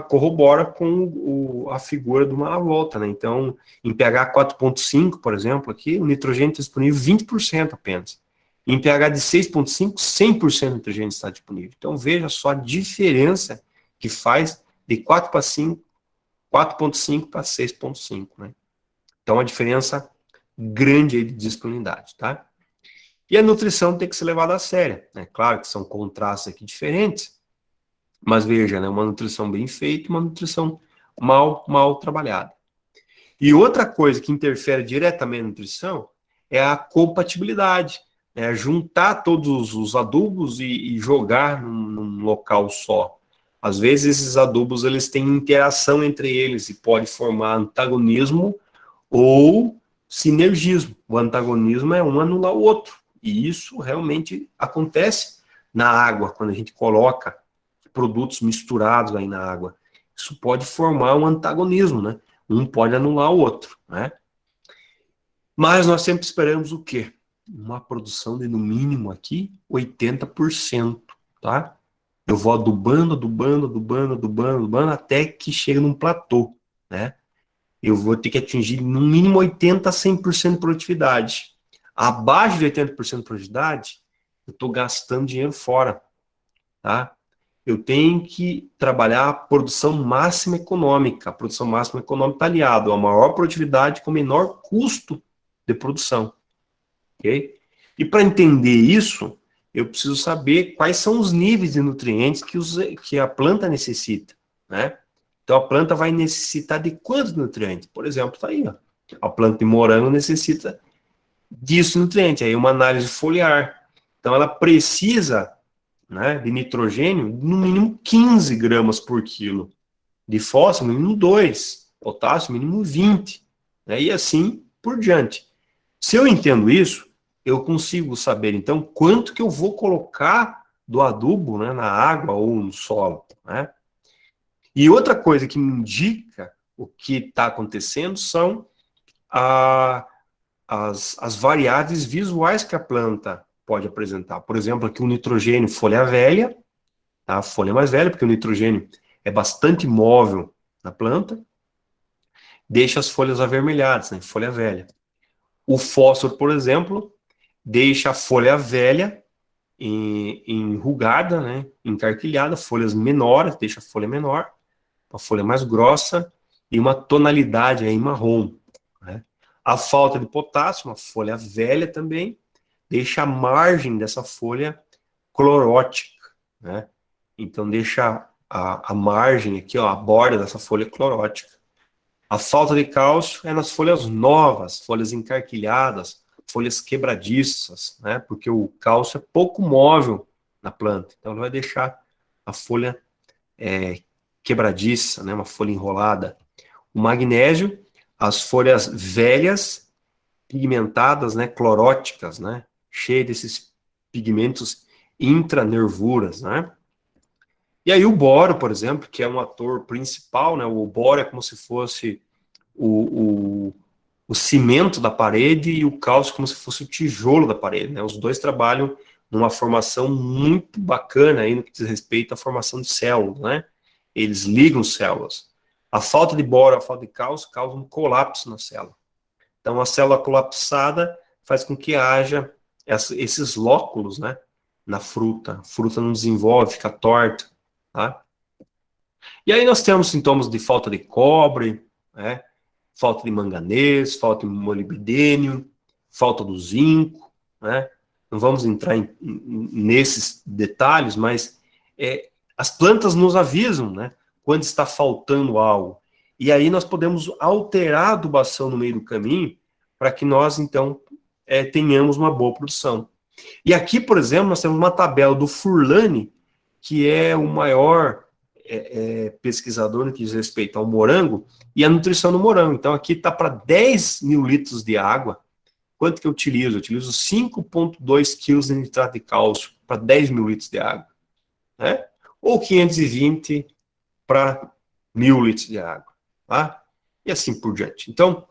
corrobora com a figura de uma volta, né? Então, em pH 4.5, por exemplo, aqui, o nitrogênio está disponível 20% apenas. Em pH de 6.5, 100% do nitrogênio está disponível. Então, veja só a diferença que faz de 4.5 para 6.5, né? Então, a diferença grande aí de disponibilidade, tá? E a nutrição tem que ser levada a sério, né? Claro que são contrastes aqui diferentes, mas veja, né, uma nutrição bem feita e uma nutrição mal trabalhada. E outra coisa que interfere diretamente na nutrição é a compatibilidade, né, juntar todos os adubos e jogar num local só. Às vezes esses adubos eles têm interação entre eles e pode formar antagonismo ou sinergismo. O antagonismo é um anular o outro. E isso realmente acontece na água, quando a gente coloca produtos misturados aí na água. Isso pode formar um antagonismo, né? Um pode anular o outro, né? Mas nós sempre esperamos o quê? Uma produção de, no mínimo, aqui, 80%, tá? Eu vou adubando, até que chega num platô, né? Eu vou ter que atingir, no mínimo, 80% a 100% de produtividade. Abaixo de 80% de produtividade, eu estou gastando dinheiro fora, tá? Eu tenho que trabalhar a produção máxima econômica. A produção máxima econômica está aliado a maior produtividade com menor custo de produção, ok? E para entender isso, eu preciso saber quais são os níveis de nutrientes que a planta necessita, né? Então, a planta vai necessitar de quantos nutrientes? Por exemplo, está aí, ó. A planta de morango necessita disso nutriente. Aí uma análise foliar. Então, ela precisa, né, de nitrogênio, no mínimo 15 gramas por quilo. De fósforo, no mínimo 2. Potássio, no mínimo 20. Né, e assim por diante. Se eu entendo isso, eu consigo saber, então, quanto que eu vou colocar do adubo, né, na água ou no solo, né? E outra coisa que me indica o que está acontecendo são as variáveis visuais que a planta pode apresentar. Por exemplo, aqui o nitrogênio, folha velha, tá? Folha mais velha, porque o nitrogênio é bastante móvel na planta, deixa as folhas avermelhadas, né? Folha velha. O fósforo, por exemplo, deixa a folha velha enrugada, né? Encarquilhada, folhas menores, deixa a folha menor, uma folha mais grossa e uma tonalidade aí marrom, né? A falta de potássio, uma folha velha também, deixa a margem dessa folha clorótica, né? Então deixa a margem aqui, ó, a borda dessa folha clorótica. A falta de cálcio é nas folhas novas, folhas encarquilhadas, folhas quebradiças, né? Porque o cálcio é pouco móvel na planta, então ele vai deixar a folha quebradiça, né? Uma folha enrolada. O magnésio, as folhas velhas, pigmentadas, né? Cloróticas, né? Cheias desses pigmentos intranervuras, né? E aí o boro, por exemplo, que é um ator principal, né? O boro é como se fosse o cimento da parede e o cálcio como se fosse o tijolo da parede, né? Os dois trabalham numa formação muito bacana aí no que diz respeito à formação de células, né? Eles ligam células. A falta de boro, a falta de cálcio causa um colapso na célula. Então a célula colapsada faz com que haja esses lóculos, né? Na fruta. A fruta não desenvolve, fica torta, tá? E aí nós temos sintomas de falta de cobre, né? Falta de manganês, falta de molibdênio, falta do zinco, né? Não vamos entrar nesses detalhes, mas as plantas nos avisam, né? Quando está faltando algo. E aí nós podemos alterar a adubação no meio do caminho para que nós, então, tenhamos uma boa produção. E aqui, por exemplo, nós temos uma tabela do Furlani, que é o maior pesquisador no que diz respeito ao morango e a nutrição do morango. Então, aqui está para 10 mil litros de água. Quanto que eu utilizo? Eu utilizo 5,2 quilos de nitrato de cálcio para 10 mil litros de água, né? Ou 520 para 1.000 litros de água, tá? E assim por diante. Então,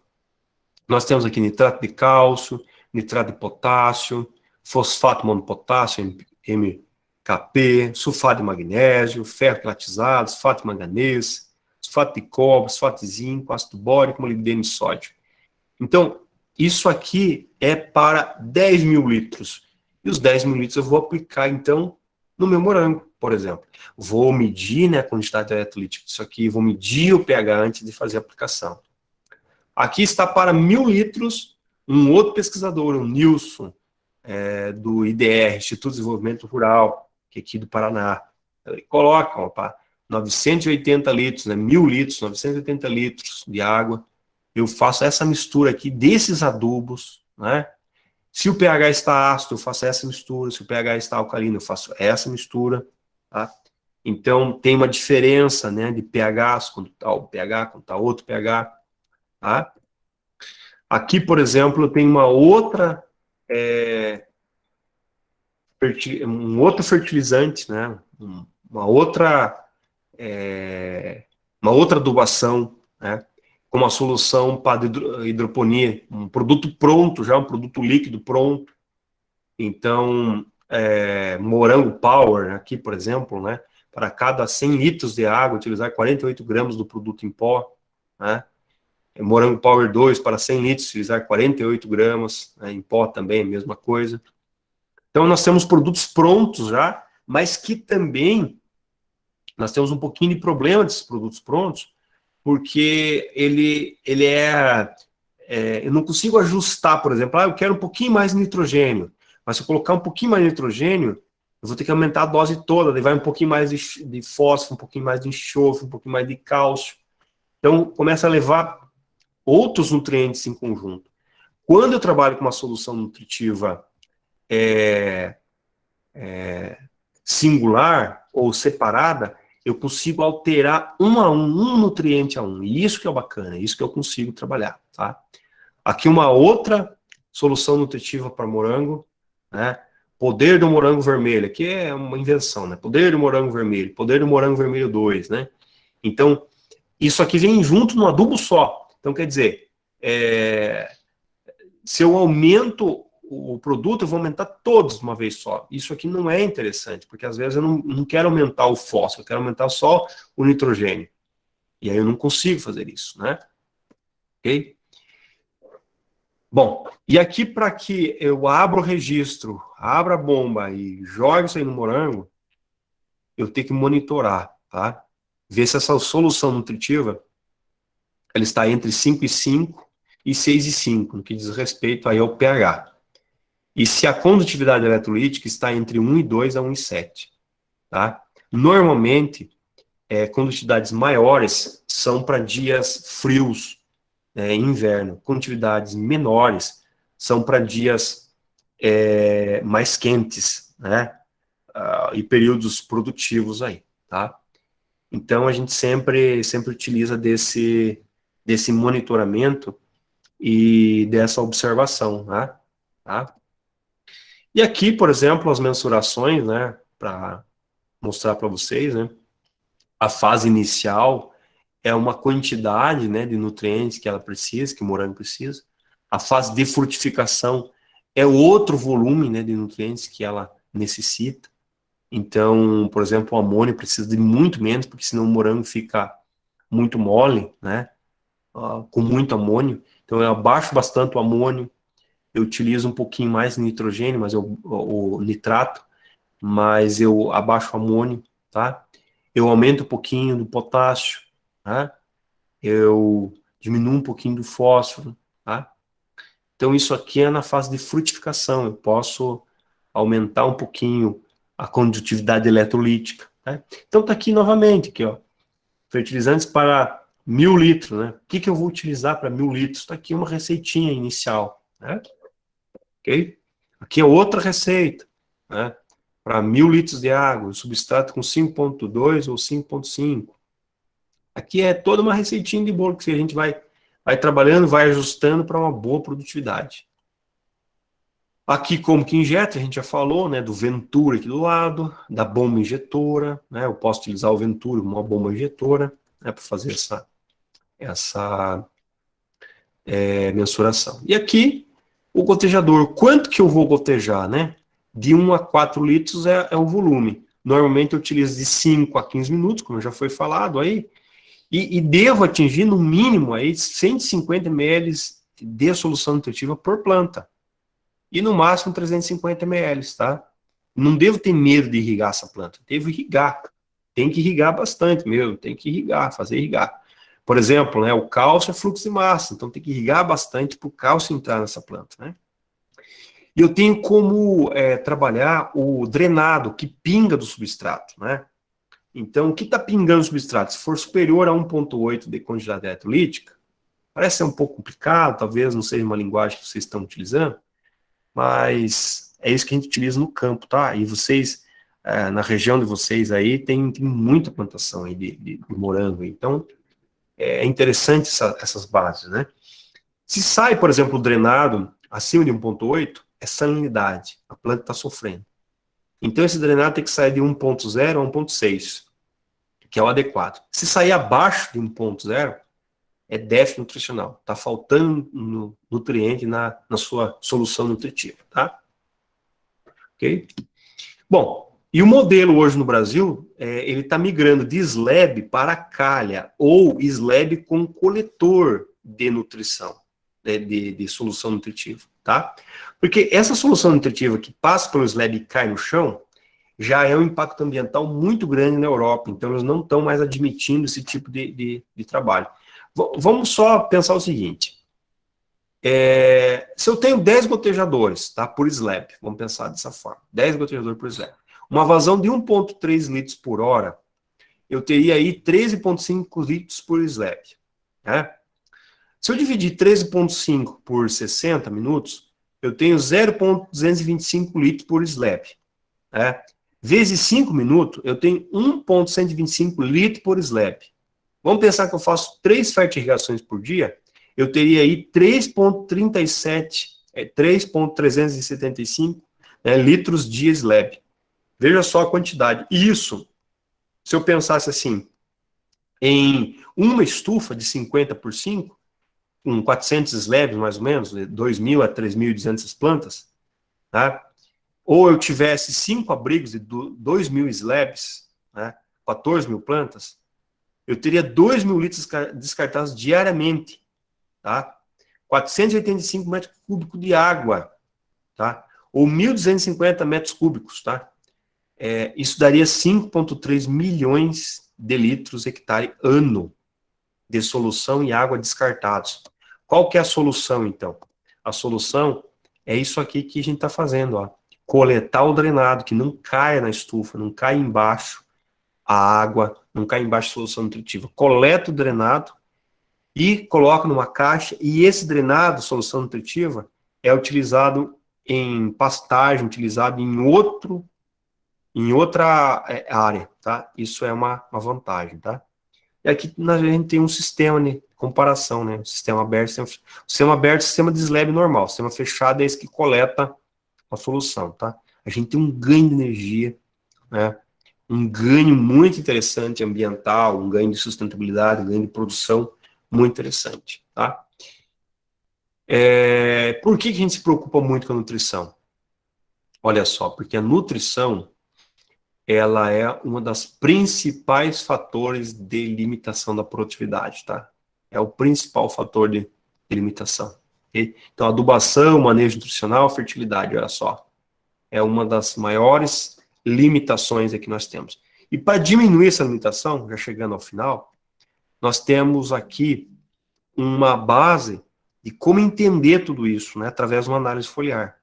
nós temos aqui nitrato de cálcio, nitrato de potássio, fosfato monopotássio, MKP, sulfato de magnésio, ferro quilatizado, sulfato de manganês, sulfato de cobre, sulfato de zinco, ácido bórico, molibdênio e sódio. Então, isso aqui é para 10 mil litros. E os 10 mil litros eu vou aplicar, então, no meu morango, por exemplo. Vou medir, né, a quantidade eletrolítica disso aqui, vou medir o pH antes de fazer a aplicação. Aqui está para 1.000 litros, um outro pesquisador, o Nilson, do IDR, Instituto de Desenvolvimento Rural, que é aqui do Paraná. Ele coloca, opa, 980 litros, né, 1.000 litros, 980 litros de água. Eu faço essa mistura aqui desses adubos, né? Se o pH está ácido, eu faço essa mistura. Se o pH está alcalino, eu faço essa mistura, tá? Então, tem uma diferença, né, de pH, quando está o pH, quando está outro pH, tá? Aqui, por exemplo, tem uma outra, um outro fertilizante, né, uma outra, uma outra adubação, né, com uma solução para hidroponia, um produto pronto já, um produto líquido pronto. Então, Morango Power, aqui, por exemplo, né, para cada 100 litros de água, utilizar 48 gramas do produto em pó, né? Morango Power 2, para 100 litros, utilizar 48 gramas, né, em pó também, a mesma coisa. Então, nós temos produtos prontos já, mas que também nós temos um pouquinho de problema desses produtos prontos, porque eu não consigo ajustar, por exemplo, eu quero um pouquinho mais de nitrogênio, mas se eu colocar um pouquinho mais de nitrogênio, eu vou ter que aumentar a dose toda, daí vai um pouquinho mais de fósforo, um pouquinho mais de enxofre, um pouquinho mais de cálcio. Então, começa a levar outros nutrientes em conjunto. Quando eu trabalho com uma solução nutritiva singular ou separada, eu consigo alterar um nutriente a um. E isso que é bacana, isso que eu consigo trabalhar, tá? Aqui uma outra solução nutritiva para morango, né? Poder do morango vermelho, aqui é uma invenção, né? Poder do morango vermelho, poder do morango vermelho 2, né? Então, isso aqui vem junto num adubo só. Então, quer dizer, se eu aumento o produto, eu vou aumentar todos de uma vez só. Isso aqui não é interessante, porque às vezes eu não quero aumentar o fósforo, eu quero aumentar só o nitrogênio. E aí eu não consigo fazer isso, né? Ok? Bom, e aqui para que eu abra o registro, abra a bomba e jogue isso aí no morango, eu tenho que monitorar, tá? Ver se essa solução nutritiva ela está entre 5,5 e 6,5, no que diz respeito aí ao pH. E se a condutividade eletrolítica está entre 1,2 a 1,7, tá? Normalmente, condutividades maiores são para dias frios, inverno. Condutividades menores são para dias mais quentes, né? E períodos produtivos aí, tá? Então, a gente sempre utiliza desse monitoramento e dessa observação, né? Tá? E aqui, por exemplo, as mensurações, né, para mostrar para vocês, né, a fase inicial é uma quantidade, né, de nutrientes que ela precisa, que o morango precisa. A fase de frutificação é outro volume, né, de nutrientes que ela necessita. Então, por exemplo, o amônio precisa de muito menos, porque senão o morango fica muito mole, né, com muito amônio. Então, eu abaixo bastante o amônio, eu utilizo um pouquinho mais de nitrogênio, mas o nitrato, mas eu abaixo o amônio, tá? Eu aumento um pouquinho do potássio, tá? Eu diminuo um pouquinho do fósforo, tá? Então isso aqui é na fase de frutificação, eu posso aumentar um pouquinho a condutividade eletrolítica, tá? Então tá aqui novamente, aqui, ó, fertilizantes para 1.000 litros, né? O que eu vou utilizar para 1.000 litros? Tá aqui uma receitinha inicial, né? Ok? Aqui é outra receita, né? Para 1.000 litros de água, substrato com 5,2 ou 5,5. Aqui é toda uma receitinha de bolo que a gente vai trabalhando, vai ajustando para uma boa produtividade. Aqui como que injeta, a gente já falou, né, do Ventura aqui do lado, da bomba injetora, né, eu posso utilizar o Ventura como uma bomba injetora, né, para fazer essa mensuração. E aqui, o gotejador, quanto que eu vou gotejar, né? De 1 a 4 litros é o volume. Normalmente eu utilizo de 5 a 15 minutos, como já foi falado aí, e devo atingir no mínimo aí 150 ml de solução nutritiva por planta. E no máximo 350 ml, tá? Não devo ter medo de irrigar essa planta, devo irrigar. Tem que irrigar bastante mesmo, tem que irrigar, fazer irrigar. Por exemplo, né, o cálcio é fluxo de massa, então tem que irrigar bastante para o cálcio entrar nessa planta, né? E eu tenho como trabalhar o drenado, que pinga do substrato, né? Então, o que está pingando no substrato? Se for superior a 1,8 de quantidade eletrolítica, parece ser um pouco complicado, talvez não seja uma linguagem que vocês estão utilizando, mas é isso que a gente utiliza no campo, tá? E vocês, na região de vocês aí tem muita plantação aí de morango, então é interessante essas bases, né? Se sai, por exemplo, drenado acima de 1,8, é salinidade, a planta está sofrendo. Então esse drenado tem que sair de 1,0 a 1,6, que é o adequado. Se sair abaixo de 1,0, é déficit nutricional, está faltando nutriente na sua solução nutritiva, tá? Ok? Bom, e o modelo hoje no Brasil, ele está migrando de slab para calha, ou slab com coletor de nutrição, de solução nutritiva, tá? Porque essa solução nutritiva que passa pelo slab e cai no chão, já é um impacto ambiental muito grande na Europa, então eles não estão mais admitindo esse tipo de trabalho. Vamos só pensar o seguinte, se eu tenho 10 gotejadores, tá, por slab, vamos pensar dessa forma, 10 gotejadores por slab, uma vazão de 1,3 litros por hora, eu teria aí 13,5 litros por slab, né? Se eu dividir 13,5 por 60 minutos, eu tenho 0,225 litros por slab, né? Vezes 5 minutos, eu tenho 1,125 litros por slab. Vamos pensar que eu faço 3 fertirrigações por dia, eu teria aí 3,375 litros de slab. Veja só a quantidade. Isso, se eu pensasse assim, em uma estufa de 50 por 5, com 400 slabs mais ou menos, 2.000 a 3.200 plantas, tá? Ou eu tivesse 5 abrigos de 2.000 slabs, né? 14.000 plantas, eu teria 2.000 litros descartados diariamente, tá? 485 metros cúbicos de água, tá? Ou 1.250 metros cúbicos, tá? Isso daria 5,3 milhões de litros hectare ano de solução e água descartados. Qual que é a solução, então? A solução é isso aqui que a gente está fazendo, ó. Coletar o drenado, que não caia na estufa, não cai embaixo a água, não cai embaixo a solução nutritiva. Coleta o drenado e coloca numa caixa, e esse drenado, solução nutritiva, é utilizado em pastagem, utilizado em outra área, tá? Isso é uma vantagem, tá? E aqui a gente tem um sistema de comparação, né? Sistema aberto, sistema de slab normal. Sistema fechado é esse que coleta a solução, tá? A gente tem um ganho de energia, né? Um ganho muito interessante ambiental, um ganho de sustentabilidade, um ganho de produção muito interessante, tá? Por que a gente se preocupa muito com a nutrição? Olha só, porque a nutrição ela é uma das principais fatores de limitação da produtividade, tá? É o principal fator de limitação. Okay? Então, adubação, manejo nutricional, fertilidade, olha só. É uma das maiores limitações que nós temos. E para diminuir essa limitação, já chegando ao final, nós temos aqui uma base de como entender tudo isso, né? Através de uma análise foliar,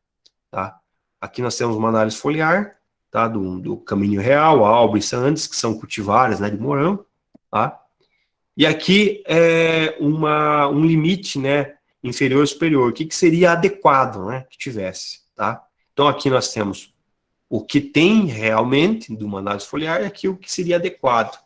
tá? Aqui nós temos uma análise foliar, tá, do Caminho Real, Alba e Sandes, que são cultivares, né, de morango, tá? E aqui é um limite, né, inferior ou superior, o que seria adequado, né, que tivesse, tá? Então aqui nós temos o que tem realmente de uma análise foliar e aqui o que seria adequado.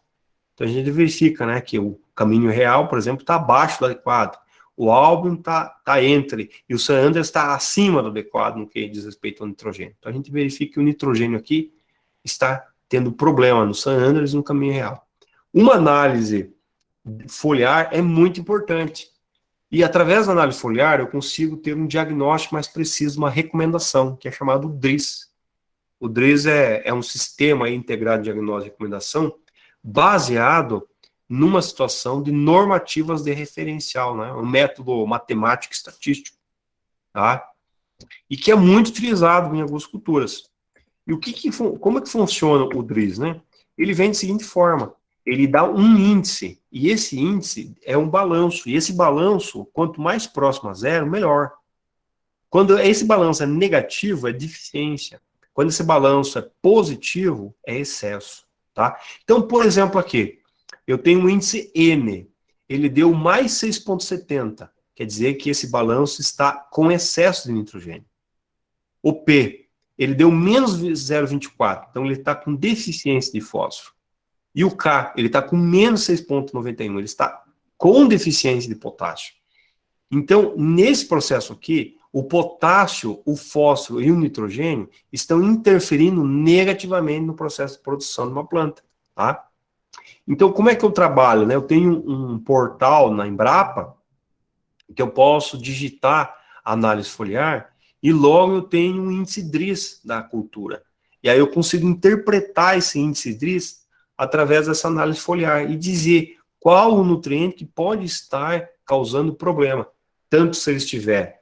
Então a gente verifica, né, que o Caminho Real, por exemplo, está abaixo do adequado. O Albion está entre, e o San Andreas está acima do adequado no que diz respeito ao nitrogênio. Então a gente verifica que o nitrogênio aqui está tendo problema no San Andreas e no Caminho Real. Uma análise foliar é muito importante. E através da análise foliar eu consigo ter um diagnóstico mais preciso, uma recomendação, que é chamado DRIS. O DRIS é um sistema integrado de diagnóstico e recomendação baseado numa situação de normativas de referencial, né? Um método matemático estatístico, tá? E que é muito utilizado em algumas culturas. E como é que funciona o DRIS, né? Ele vem da seguinte forma, ele dá um índice, e esse índice é um balanço, e esse balanço, quanto mais próximo a zero, melhor. Quando esse balanço é negativo, é deficiência. Quando esse balanço é positivo, é excesso, tá? Então, por exemplo, aqui, eu tenho um índice N, ele deu mais 6,70, quer dizer que esse balanço está com excesso de nitrogênio. O P ele deu menos 0,24, então ele está com deficiência de fósforo. E o K, ele está com menos 6,91, ele está com deficiência de potássio. Então, nesse processo aqui, o potássio, o fósforo e o nitrogênio estão interferindo negativamente no processo de produção de uma planta, tá? Então, como é que eu trabalho, né? Eu tenho um portal na Embrapa que eu posso digitar análise foliar e logo eu tenho um índice DRIS da cultura. E aí eu consigo interpretar esse índice DRIS através dessa análise foliar e dizer qual o nutriente que pode estar causando problema, tanto se ele estiver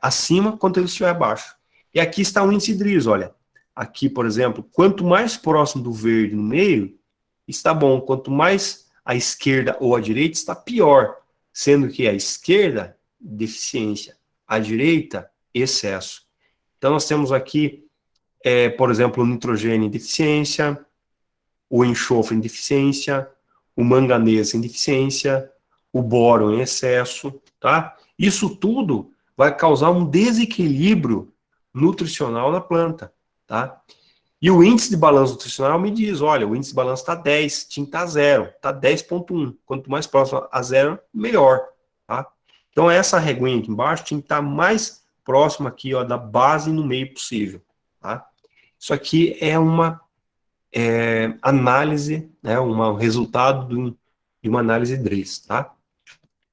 acima quanto ele estiver abaixo. E aqui está o índice DRIS, olha. Aqui, por exemplo, quanto mais próximo do verde no meio, está bom. Quanto mais à esquerda ou à direita, está pior. Sendo que a esquerda, deficiência, a direita, excesso. Então, nós temos aqui, por exemplo, o nitrogênio em deficiência, o enxofre em deficiência, o manganês em deficiência, o boro em excesso, tá? Isso tudo vai causar um desequilíbrio nutricional na planta, tá? E o índice de balanço nutricional me diz, olha, o índice de balanço está 10, tinha que estar 0, está 10,1. Quanto mais próximo a 0, melhor, tá? Então, essa reguinha aqui embaixo tinha que estar mais próximo aqui, ó, da base no meio possível, tá? Isso aqui é uma análise, né, um resultado de uma análise DRIS, tá?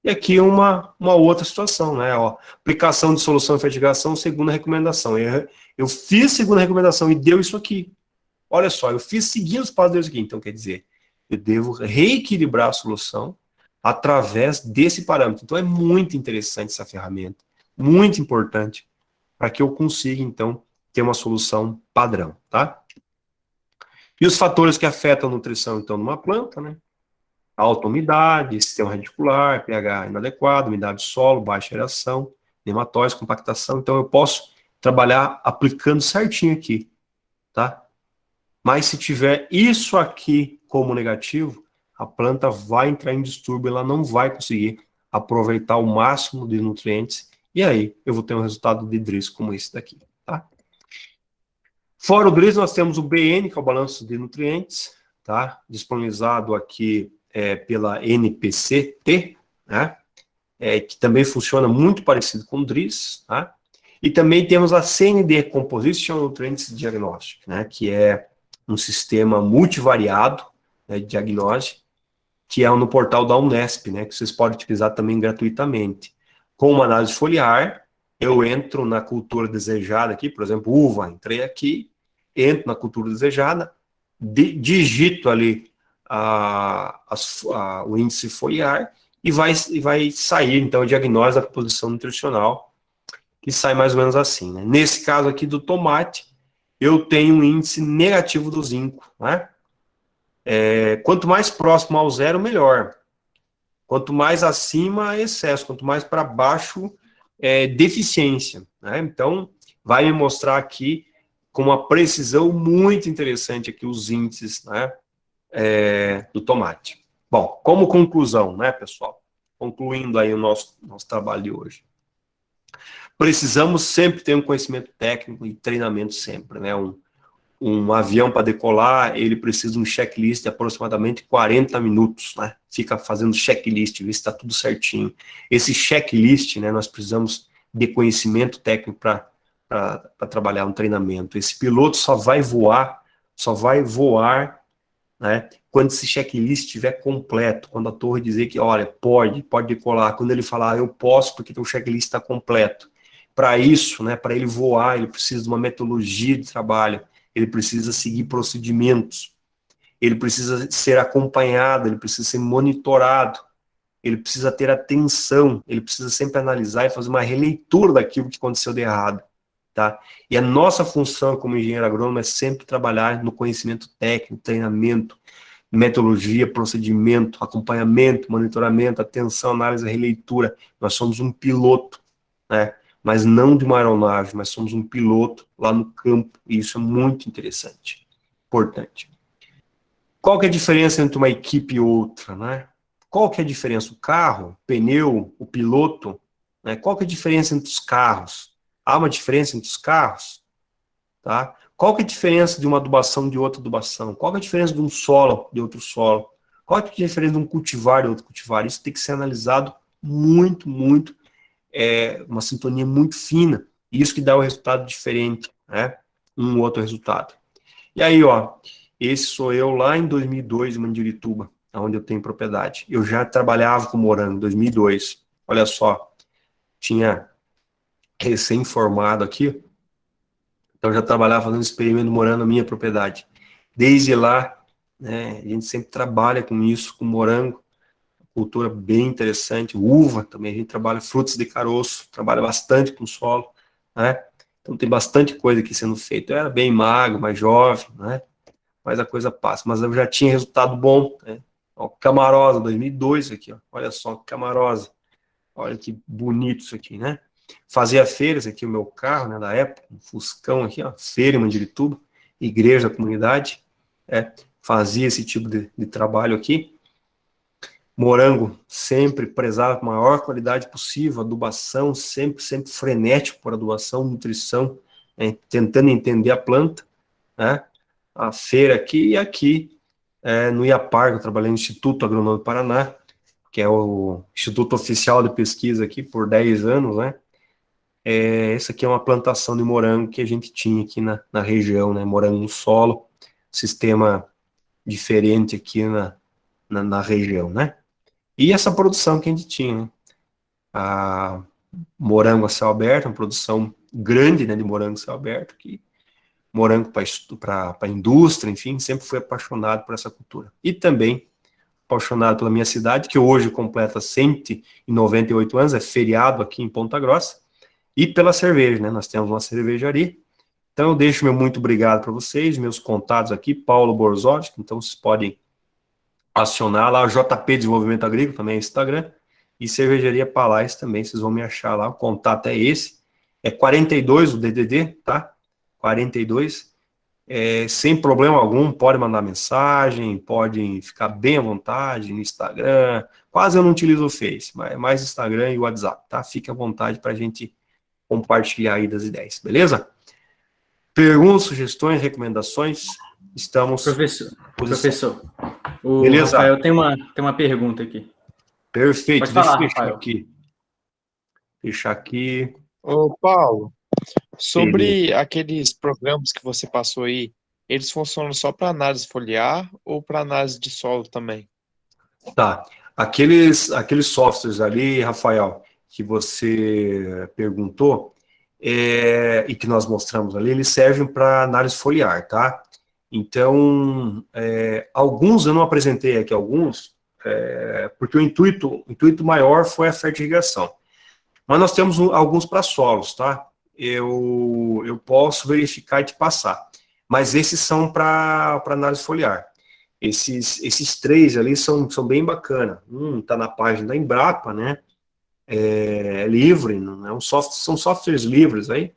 E aqui uma outra situação, né, ó, aplicação de solução de fertigação, segunda recomendação. Eu fiz segunda recomendação e deu isso aqui. Olha só, eu fiz seguindo os passos aqui. Então, quer dizer, eu devo reequilibrar a solução através desse parâmetro. Então, é muito interessante essa ferramenta, muito importante, para que eu consiga, então, ter uma solução padrão, tá? E os fatores que afetam a nutrição, então, numa planta, né? Alta umidade, sistema radicular, pH inadequado, umidade do solo, baixa aeração, nematóide, compactação. Então, eu posso trabalhar aplicando certinho aqui, tá? Mas se tiver isso aqui como negativo, a planta vai entrar em distúrbio, ela não vai conseguir aproveitar o máximo de nutrientes, e aí eu vou ter um resultado de DRIS como esse daqui, tá? Fora o DRIS, nós temos o BN, que é o balanço de nutrientes, tá? Disponibilizado aqui pela NPCT, né? Que também funciona muito parecido com o DRIS, tá? E também temos a CND, Composition Nutrients Diagnostic, né? Que é um sistema multivariado, né, de diagnóstico, que é no portal da Unesp, né? Que vocês podem utilizar também gratuitamente. Com uma análise foliar, eu entro na cultura desejada aqui, por exemplo, uva, entrei aqui, entro na cultura desejada, digito ali o índice foliar e vai sair, então, o diagnóstico da composição nutricional, que sai mais ou menos assim, né? Nesse caso aqui do tomate, eu tenho um índice negativo do zinco, né? Quanto mais próximo ao zero, melhor. Quanto mais acima, excesso. Quanto mais para baixo, deficiência, né? Então, vai me mostrar aqui com uma precisão muito interessante aqui os índices, né, do tomate. Bom, como conclusão, né, pessoal? Concluindo aí o nosso trabalho de hoje. Precisamos sempre ter um conhecimento técnico e treinamento sempre, né? Um avião para decolar, ele precisa de um checklist de aproximadamente 40 minutos, né? Fica fazendo checklist, ver se está tudo certinho. Esse checklist, né, nós precisamos de conhecimento técnico para trabalhar um treinamento. Esse piloto só vai voar, né, quando esse checklist estiver completo, quando a torre dizer que, olha, pode decolar, quando ele falar, eu posso, porque o checklist está completo. Para isso, né, para ele voar, ele precisa de uma metodologia de trabalho, ele precisa seguir procedimentos, ele precisa ser acompanhado, ele precisa ser monitorado, ele precisa ter atenção, ele precisa sempre analisar e fazer uma releitura daquilo que aconteceu de errado, tá? E a nossa função como engenheiro agrônomo é sempre trabalhar no conhecimento técnico, treinamento, metodologia, procedimento, acompanhamento, monitoramento, atenção, análise, releitura. Nós somos um piloto, né? Mas não de uma aeronave, mas somos um piloto lá no campo, e isso é muito interessante, importante. Qual que é a diferença entre uma equipe e outra, né? Qual que é a diferença? O carro, o pneu, o piloto, né? Qual que é a diferença entre os carros? Há uma diferença entre os carros? tá? Qual que é a diferença de uma adubação de outra adubação? Qual que é a diferença de um solo de outro solo? Qual que é a diferença de um cultivar de outro cultivar? Isso tem que ser analisado muito, muito, uma sintonia muito fina, e isso que dá o resultado diferente, né? Um outro resultado. E aí, ó, esse sou eu lá em 2002, em Mandirituba, onde eu tenho propriedade. Eu já trabalhava com morango em 2002. Olha só, tinha recém-formado aqui, então já trabalhava fazendo experimento morango na minha propriedade. Desde lá, né, a gente sempre trabalha com isso, com morango, cultura bem interessante, uva também, a gente trabalha frutos de caroço, trabalha bastante com solo, né? Então tem bastante coisa aqui sendo feita. Eu era bem magro, mais jovem, né? Mas a coisa passa. Mas eu já tinha resultado bom, né? Ó, Camarosa, 2002 aqui, ó. Olha só, Camarosa. Olha que bonito isso aqui, né? Fazia feiras aqui, o meu carro, né, da época, um Fuscão aqui, ó, feira em Mandirituba, igreja da comunidade, fazia esse tipo de trabalho aqui. Morango sempre prezava a maior qualidade possível, adubação sempre, sempre frenético por adubação, nutrição, tentando entender a planta, né? A feira aqui e aqui, no IAPAR, eu trabalhei no Instituto Agronômico do Paraná, que é o Instituto Oficial de Pesquisa aqui por 10 anos, né? Essa aqui é uma plantação de morango que a gente tinha aqui na região, né? Morango no solo, sistema diferente aqui na região, né? E essa produção que a gente tinha, né? A morango a céu aberto, uma produção grande, né, de morango a céu aberto, que morango para indústria, enfim, sempre fui apaixonado por essa cultura. E também apaixonado pela minha cidade, que hoje completa 198 anos, é feriado aqui em Ponta Grossa, e pela cerveja, né? Nós temos uma cervejaria. Então eu deixo meu muito obrigado para vocês, meus contatos aqui, Paulo Borzotti, então vocês podem acionar lá, o JP Desenvolvimento Agrícola, também é Instagram, e Cervejaria Palais também, vocês vão me achar lá, o contato é esse, é 42 o DDD, tá? 42, sem problema algum, pode mandar mensagem, pode ficar bem à vontade no Instagram, quase eu não utilizo o Face, mas é mais Instagram e WhatsApp, tá? Fique à vontade para a gente compartilhar aí das ideias, beleza? Perguntas, sugestões, recomendações, estamos... Professor, o Beleza? Rafael tem uma pergunta aqui. Perfeito, Pode deixa falar, eu fechar Rafael. aqui. Fechar aqui. Ô, Paulo, Beleza. sobre aqueles programas que você passou aí, eles funcionam só para análise foliar ou para análise de solo também? Tá. Aqueles softwares ali, Rafael, que você perguntou, e que nós mostramos ali, eles servem para análise foliar, tá? Então, alguns eu não apresentei aqui, alguns, porque o intuito maior foi a fertirrigação. Mas nós temos alguns para solos, tá? Eu posso verificar e te passar. Mas esses são para análise foliar. Esses três ali são bem bacana. Está na página da Embrapa, né? É livre, não é são softwares livres aí.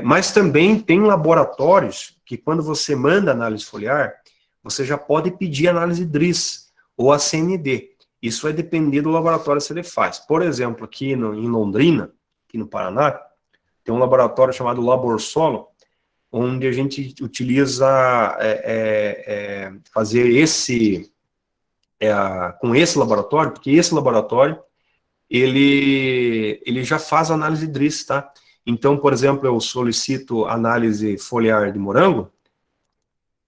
Mas também tem laboratórios que quando você manda análise foliar, você já pode pedir análise DRIS ou a CND. Isso vai depender do laboratório que ele faz. Por exemplo, aqui em Londrina, aqui no Paraná, tem um laboratório chamado Laborsolo, onde a gente utiliza fazer com esse laboratório, porque esse laboratório, ele já faz análise DRIS, tá? Então, por exemplo, eu solicito análise foliar de morango,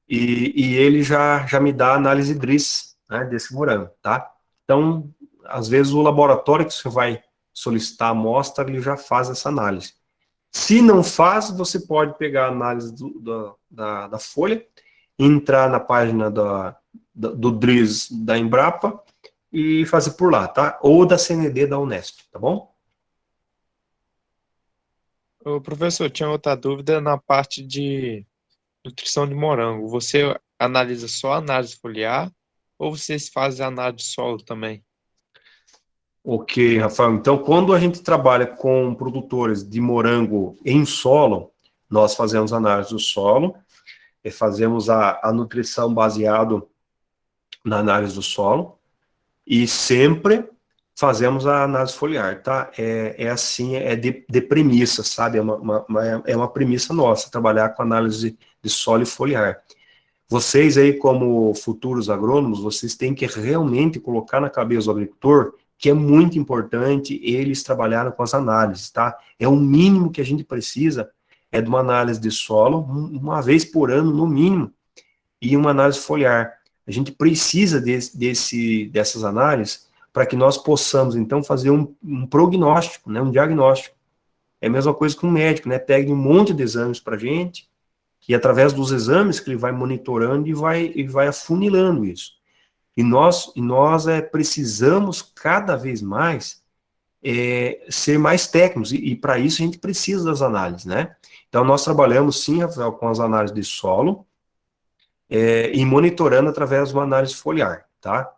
e ele já me dá análise DRIS, né, desse morango, tá? Então, às vezes o laboratório que você vai solicitar a amostra, ele já faz essa análise. Se não faz, você pode pegar a análise da folha, entrar na página do DRIS da Embrapa e fazer por lá, tá? Ou da CND da Unesp, tá bom? Ô, professor, tinha outra dúvida na parte de nutrição de morango. Você analisa só a análise foliar ou vocês fazem análise de solo também? Ok, Rafael. Então, quando a gente trabalha com produtores de morango em solo, nós fazemos análise do solo, e fazemos a nutrição baseado na análise do solo, e sempre Fazemos a análise foliar, tá? É assim, é de premissa, sabe? É uma premissa nossa, trabalhar com análise de solo e foliar. Vocês aí, como futuros agrônomos, vocês têm que realmente colocar na cabeça do agricultor que é muito importante eles trabalharem com as análises, tá? É o mínimo que a gente precisa, é de uma análise de solo, uma vez por ano, no mínimo, e uma análise foliar. A gente precisa dessas análises para que nós possamos, então, fazer um prognóstico, né, um diagnóstico. É a mesma coisa que um médico, né? Pega um monte de exames para a gente, e através dos exames que ele vai monitorando e vai afunilando isso. E nós precisamos cada vez mais ser mais técnicos, e para isso a gente precisa das análises, né? Então nós trabalhamos sim, Rafael, com as análises de solo, e monitorando através de uma análise foliar, tá?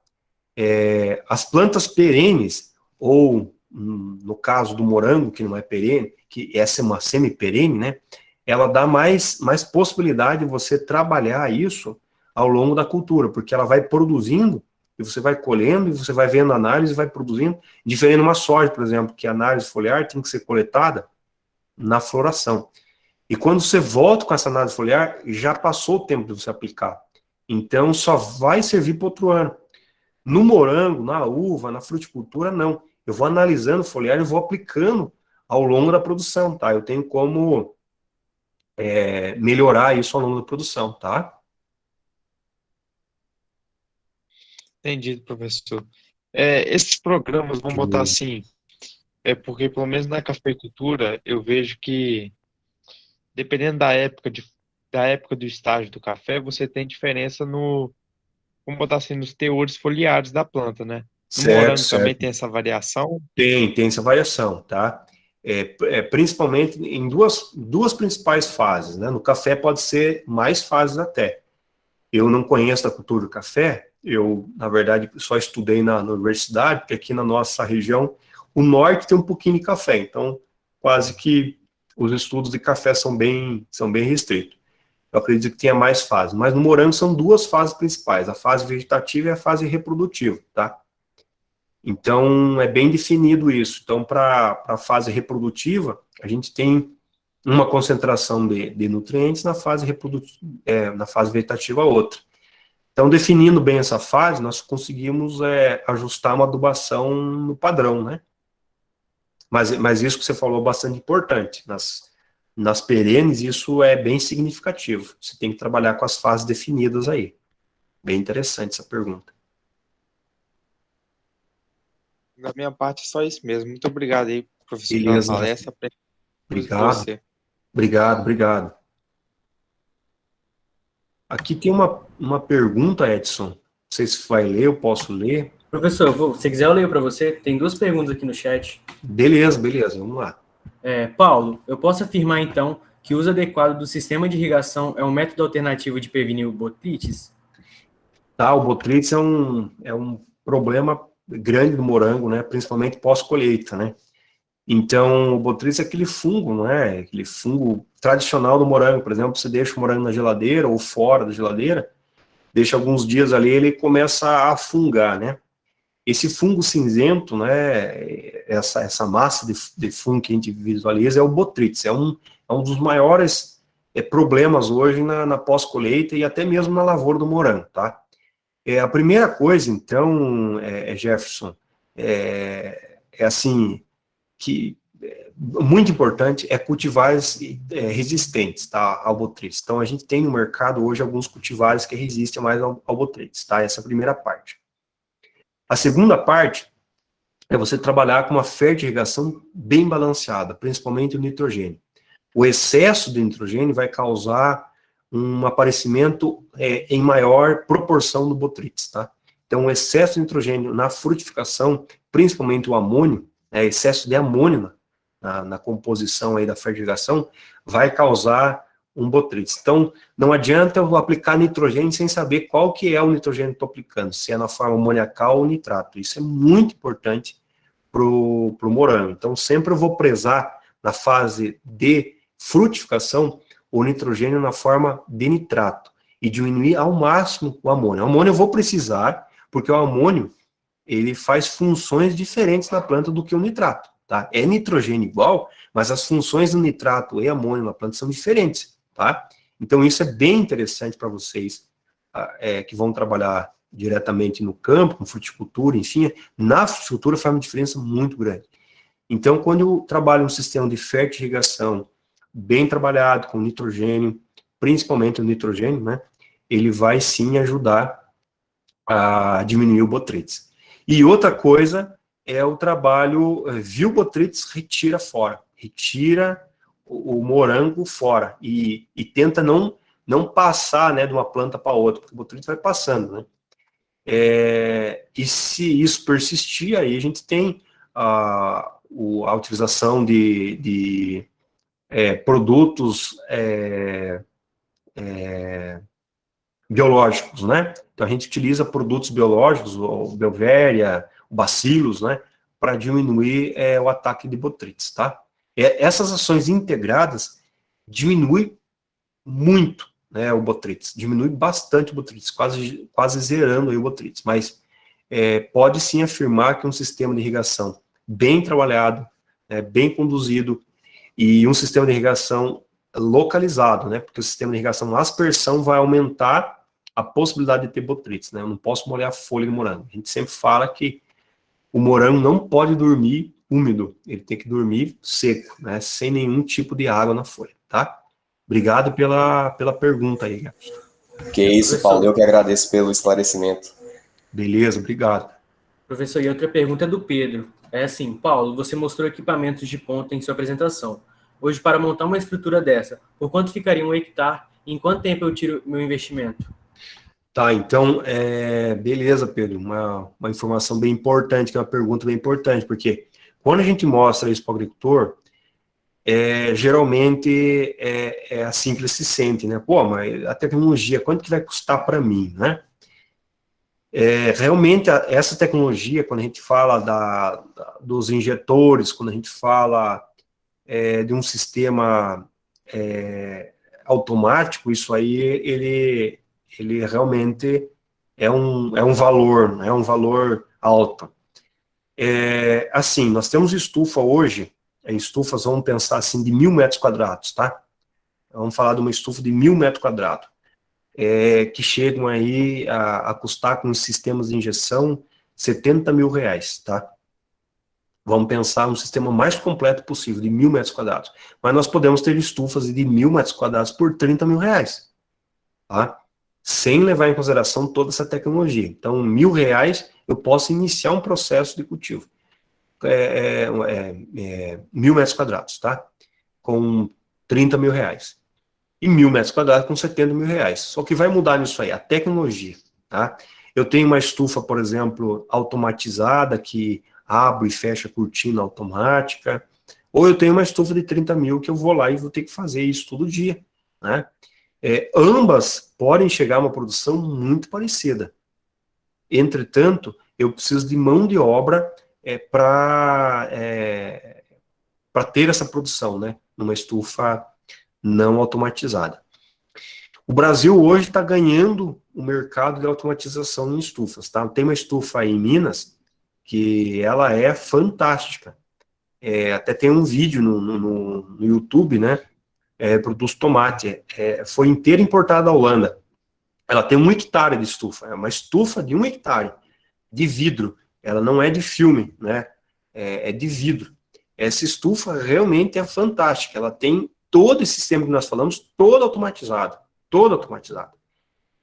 As plantas perenes, ou no caso do morango, que não é perene, que essa é uma semi-perene, né? Ela dá mais possibilidade de você trabalhar isso ao longo da cultura, porque ela vai produzindo, e você vai colhendo, e você vai vendo a análise, e vai produzindo, diferente de uma soja, por exemplo, que a análise foliar tem que ser coletada na floração. E quando você volta com essa análise foliar, já passou o tempo de você aplicar. Então, só vai servir para outro ano. No morango, na uva, na fruticultura, não. Eu vou analisando o foliar e vou aplicando ao longo da produção, tá? Eu tenho como melhorar isso ao longo da produção, tá? Entendido, professor. Esses programas, vamos botar assim, porque pelo menos na cafeicultura eu vejo que, dependendo da época do estágio do café, você tem diferença vamos botar assim, nos teores foliares da planta, né? No Certo, morango também certo. tem essa variação? Tem essa variação, tá? Principalmente em duas principais fases, né? No café pode ser mais fases até. Eu não conheço a cultura do café, eu, na verdade, só estudei na universidade, porque aqui na nossa região, o norte tem um pouquinho de café, então quase que os estudos de café são bem restritos. Eu acredito que tenha mais fases, mas no morango são duas fases principais, a fase vegetativa e a fase reprodutiva, tá? Então, é bem definido isso. Então, para a fase reprodutiva, a gente tem uma concentração de nutrientes, na fase vegetativa outra. Então, definindo bem essa fase, nós conseguimos ajustar uma adubação no padrão, né? Mas isso que você falou é bastante importante. Nas perenes, isso é bem significativo. Você tem que trabalhar com as fases definidas aí. Bem interessante essa pergunta. Da minha parte, é só isso mesmo. Muito obrigado aí, professor, pela Beleza, palestra. Aprendi muito com obrigado, você. obrigado. Aqui tem uma pergunta, Edson. Não sei se vai ler, eu posso ler. Professor, se quiser eu leio para você. Tem duas perguntas aqui no chat. Beleza, vamos lá. Paulo, eu posso afirmar então que o uso adequado do sistema de irrigação é um método alternativo de prevenir botrites? Tá, o botrite é um problema grande do morango, né? Principalmente pós-colheita, né? Então, o botrite é aquele fungo, não é? Aquele fungo tradicional do morango. Por exemplo, você deixa o morango na geladeira ou fora da geladeira, deixa alguns dias ali, ele começa a fungar, né? Esse fungo cinzento, né? Essa massa de fungo que a gente visualiza é o botrites. É um dos maiores problemas hoje na pós-colheita e até mesmo na lavoura do morango, tá? A primeira coisa, então, Jefferson, assim, que muito importante é cultivares resistentes, tá, ao botrites. Então, a gente tem no mercado hoje alguns cultivares que resistem mais ao botrites, tá? Essa é a primeira parte. A segunda parte é você trabalhar com uma fertirrigação bem balanceada, principalmente o nitrogênio. O excesso de nitrogênio vai causar um aparecimento em maior proporção do botrites, tá? Então, o excesso de nitrogênio na frutificação, principalmente o amônio, excesso de amônio na composição aí da fertilização, vai causar um botrites. Então, não adianta eu aplicar nitrogênio sem saber qual que é o nitrogênio que estou aplicando, se é na forma amoniacal ou nitrato. Isso é muito importante para o morango. Então, sempre eu vou prezar na fase de frutificação o nitrogênio na forma de nitrato e diminuir ao máximo o amônio. O amônio eu vou precisar, porque o amônio ele faz funções diferentes na planta do que o nitrato, tá? É nitrogênio igual, mas as funções do nitrato e amônio na planta são diferentes, tá? Então, isso é bem interessante para vocês que vão trabalhar diretamente no campo, com fruticultura, enfim, na fruticultura faz uma diferença muito grande. Então, quando eu trabalho um sistema de fertirrigação bem trabalhado, com nitrogênio, principalmente o nitrogênio, né, ele vai sim ajudar a diminuir o botrytis. E outra coisa é o trabalho, viu botrytis, retira fora, retira o morango fora e tenta não passar, né, de uma planta para outra, porque o botrytis vai passando, né. E se isso persistir, aí a gente tem a utilização de produtos biológicos, né? Então a gente utiliza produtos biológicos, o Belvéria, o Bacillus, né? Para diminuir o ataque de botrytis, tá? Essas ações integradas diminuem muito, né, o botrytis, diminui bastante o botrytis, quase zerando aí o botrytis, mas pode sim afirmar que um sistema de irrigação bem trabalhado, bem conduzido, e um sistema de irrigação localizado, né, porque o sistema de irrigação na aspersão vai aumentar a possibilidade de ter botrytis, né, eu não posso molhar a folha do morango, a gente sempre fala que o morango não pode dormir úmido, ele tem que dormir seco, né, sem nenhum tipo de água na folha, tá? Obrigado pela pergunta aí, Gabi. Que isso, Paulo, eu que agradeço pelo esclarecimento. Beleza, obrigado. Professor, e outra pergunta é do Pedro. É assim, Paulo, você mostrou equipamentos de ponta em sua apresentação. Hoje, para montar uma estrutura dessa, por quanto ficaria um hectare e em quanto tempo eu tiro meu investimento? Tá, então, beleza, Pedro, uma informação bem importante, que é uma pergunta bem importante, porque quando a gente mostra isso para o agricultor, geralmente é assim que ele se sente, né? Pô, mas a tecnologia, quanto que vai custar para mim, né? Realmente, essa tecnologia, quando a gente fala dos injetores, quando a gente fala de um sistema automático, isso aí, ele realmente é um valor, é um valor alto. Assim, nós temos estufa hoje, estufas, vamos pensar assim, de 1.000 metros quadrados, tá? Vamos falar de uma estufa de 1.000 metros quadrados, que chegam aí a custar com os sistemas de injeção R$70 mil, tá? Vamos pensar no sistema mais completo possível, de 1.000 metros quadrados. Mas nós podemos ter estufas de 1.000 metros quadrados por R$30 mil, tá? Sem levar em consideração toda essa tecnologia. Então, R$1.000, eu posso iniciar um processo de cultivo. 1.000 metros quadrados, tá? Com R$30 mil. E 1.000 metros quadrados com R$70 mil. Só que vai mudar nisso aí, a tecnologia, tá? Eu tenho uma estufa, por exemplo, automatizada, que abre e fecha a cortina automática, ou eu tenho uma estufa de 30 mil que eu vou lá e vou ter que fazer isso todo dia, né? Ambas podem chegar a uma produção muito parecida. Entretanto, eu preciso de mão de obra para ter essa produção, né? Numa estufa não automatizada. O Brasil hoje está ganhando o mercado de automatização em estufas, tá? Tem uma estufa aí em Minas que ela é fantástica. Até tem um vídeo no YouTube, né? Produz tomate. Foi inteira importada da Holanda. Ela tem 1 hectare de estufa. É uma estufa de 1 hectare de vidro. Ela não é de filme, né? É de vidro. Essa estufa realmente é fantástica. Ela tem todo esse sistema que nós falamos, todo automatizado. Todo automatizado.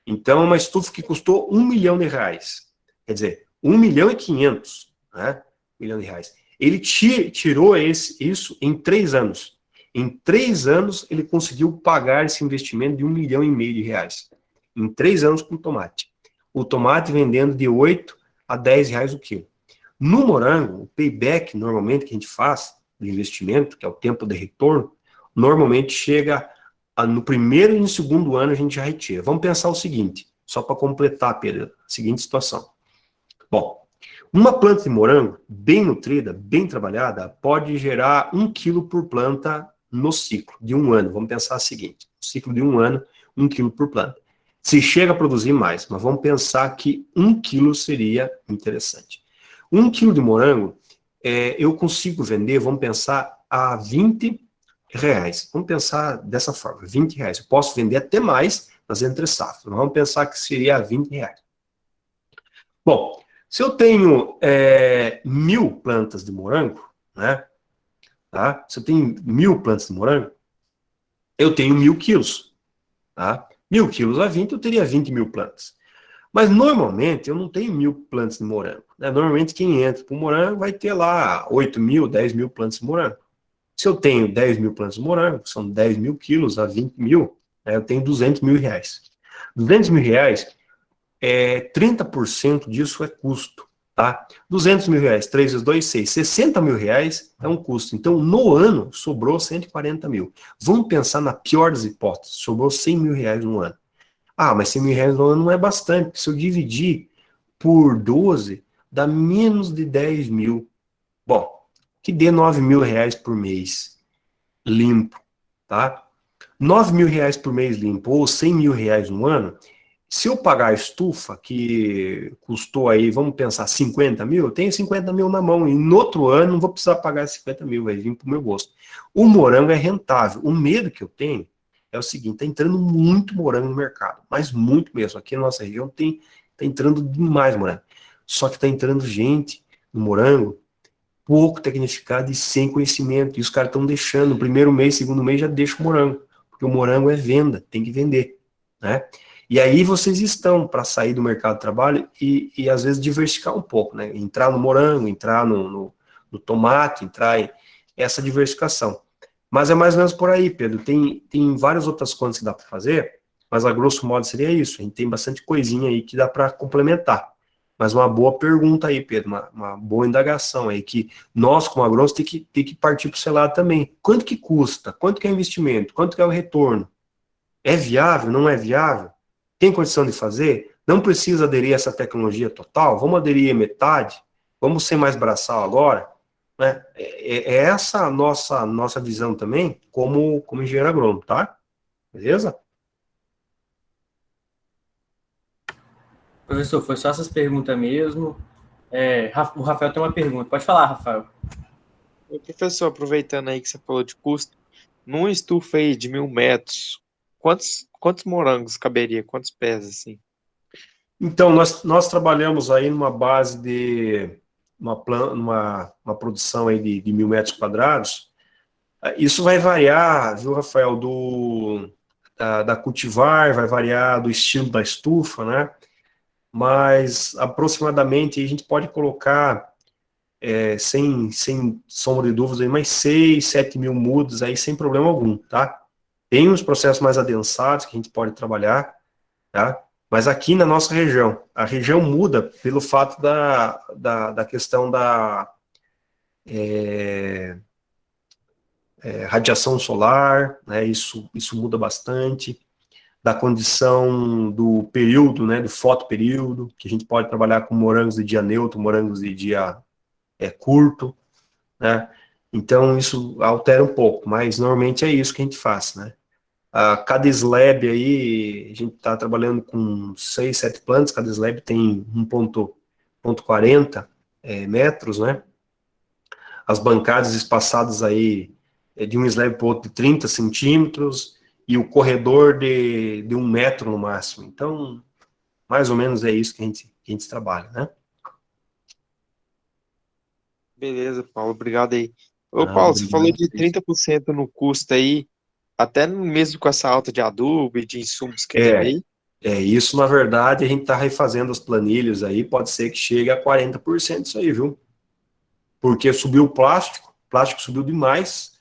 Então, é uma estufa que custou R$1 milhão. Quer dizer, 1.500.000, né? R$1 milhão. Ele tirou isso em 3 anos. Em 3 anos, ele conseguiu pagar esse investimento de R$1,5 milhão. Em 3 anos com tomate. O tomate vendendo de 8 a 10 reais o quilo. No morango, o payback, normalmente, que a gente faz do investimento, que é o tempo de retorno, normalmente chega no primeiro e no segundo ano a gente já retira. Vamos pensar o seguinte, só para completar, Pedro, a seguinte situação. Bom, uma planta de morango bem nutrida, bem trabalhada, pode gerar 1 quilo por planta no ciclo de 1 ano. Vamos pensar o seguinte, no ciclo de 1 ano, 1 quilo por planta. Se chega a produzir mais, mas vamos pensar que 1 quilo seria interessante. Um quilo de morango, eu consigo vender, vamos pensar, a R$ 20. Vamos pensar dessa forma, R$ 20. Eu posso vender até mais nas entre safras. Vamos pensar que seria R$ 20. Bom, se eu tenho 1.000 plantas de morango, né? Tá? Se eu tenho 1.000 plantas de morango, eu tenho 1.000 quilos. Tá? 1.000 quilos a 20, eu teria 20.000 plantas. Mas normalmente eu não tenho 1.000 plantas de morango. Né? Normalmente quem entra para o morango vai ter lá 8.000, 10.000 plantas de morango. Se eu tenho 10.000 plantas de morango, são 10.000 quilos a 20.000, né? Eu tenho R$ 200.000. R$ 200.000, 30% disso é custo. Tá? R$ 200.000, 3 vezes 2, 6. R$ 60.000 é um custo. Então, no ano, sobrou 140 mil. Vamos pensar na pior das hipóteses, sobrou R$ 100.000 no ano. Ah, mas R$ 100.000 no ano não é bastante. Se eu dividir por 12, dá menos de 10 mil. Bom, que dê R$ 9.000 por mês, limpo, tá? R$ 9.000 por mês limpo, ou R$ 100.000 no ano, se eu pagar a estufa, que custou aí, vamos pensar, 50 mil, eu tenho 50 mil na mão, e no outro ano não vou precisar pagar 50 mil, vai vir para o meu gosto. O morango é rentável. O medo que eu tenho é o seguinte, está entrando muito morango no mercado, mas muito mesmo. Aqui na nossa região tá entrando demais morango. Só que está entrando gente no morango pouco tecnificado e sem conhecimento. E os caras estão deixando, no primeiro mês, segundo mês, já deixa o morango. Porque o morango é venda, tem que vender. Né? E aí vocês estão para sair do mercado de trabalho e às vezes diversificar um pouco, né? Entrar no morango, entrar no tomate, entrar em essa diversificação. Mas é mais ou menos por aí, Pedro. Tem várias outras coisas que dá para fazer, mas a grosso modo seria isso. A gente tem bastante coisinha aí que dá para complementar. Mas uma boa pergunta aí, Pedro, uma boa indagação aí, que nós, como agrônomos, tem que partir para o seu lado também. Quanto que custa? Quanto que é o investimento? Quanto que é o retorno? É viável? Não é viável? Tem condição de fazer? Não precisa aderir a essa tecnologia total? Vamos aderir a metade? Vamos ser mais braçal agora? Né? É essa a nossa visão também, como engenheiro agrônomo, tá? Beleza? Professor, foi só essas perguntas mesmo. O Rafael tem uma pergunta. Pode falar, Rafael. Ô, professor, aproveitando aí que você falou de custo, num estufa aí de 1.000 metros, quantos morangos caberia? Quantos pés, assim? Então, nós trabalhamos aí numa base de uma produção aí de 1.000 metros quadrados. Isso vai variar, viu, Rafael, da cultivar, vai variar do estilo da estufa, né? Mas aproximadamente a gente pode colocar, sem sombra de dúvidas, aí, mais 6, 7 mil mudas aí sem problema algum, tá? Tem uns processos mais adensados que a gente pode trabalhar, tá? Mas aqui na nossa região, a região muda pelo fato da questão da radiação solar, né? Isso muda bastante, da condição do período, né? Do fotoperíodo, que a gente pode trabalhar com morangos de dia neutro, morangos de dia curto, né? Então isso altera um pouco, mas normalmente é isso que a gente faz, né? Cada slab aí, a gente está trabalhando com 6, 7 plantas, cada slab tem 1,40 metros, né? As bancadas espaçadas aí de um slab para o outro de 30 centímetros e o corredor de 1 metro no máximo. Então, mais ou menos é isso que a gente trabalha, né? Beleza, Paulo, obrigado aí. Ô, Nada, Paulo, você falou obrigado. de 30% no custo aí, até mesmo com essa alta de adubo e de insumos que teve É, aí? isso, na verdade, a gente está refazendo as planilhas aí, pode ser que chegue a 40% isso aí, viu? Porque subiu o plástico subiu demais,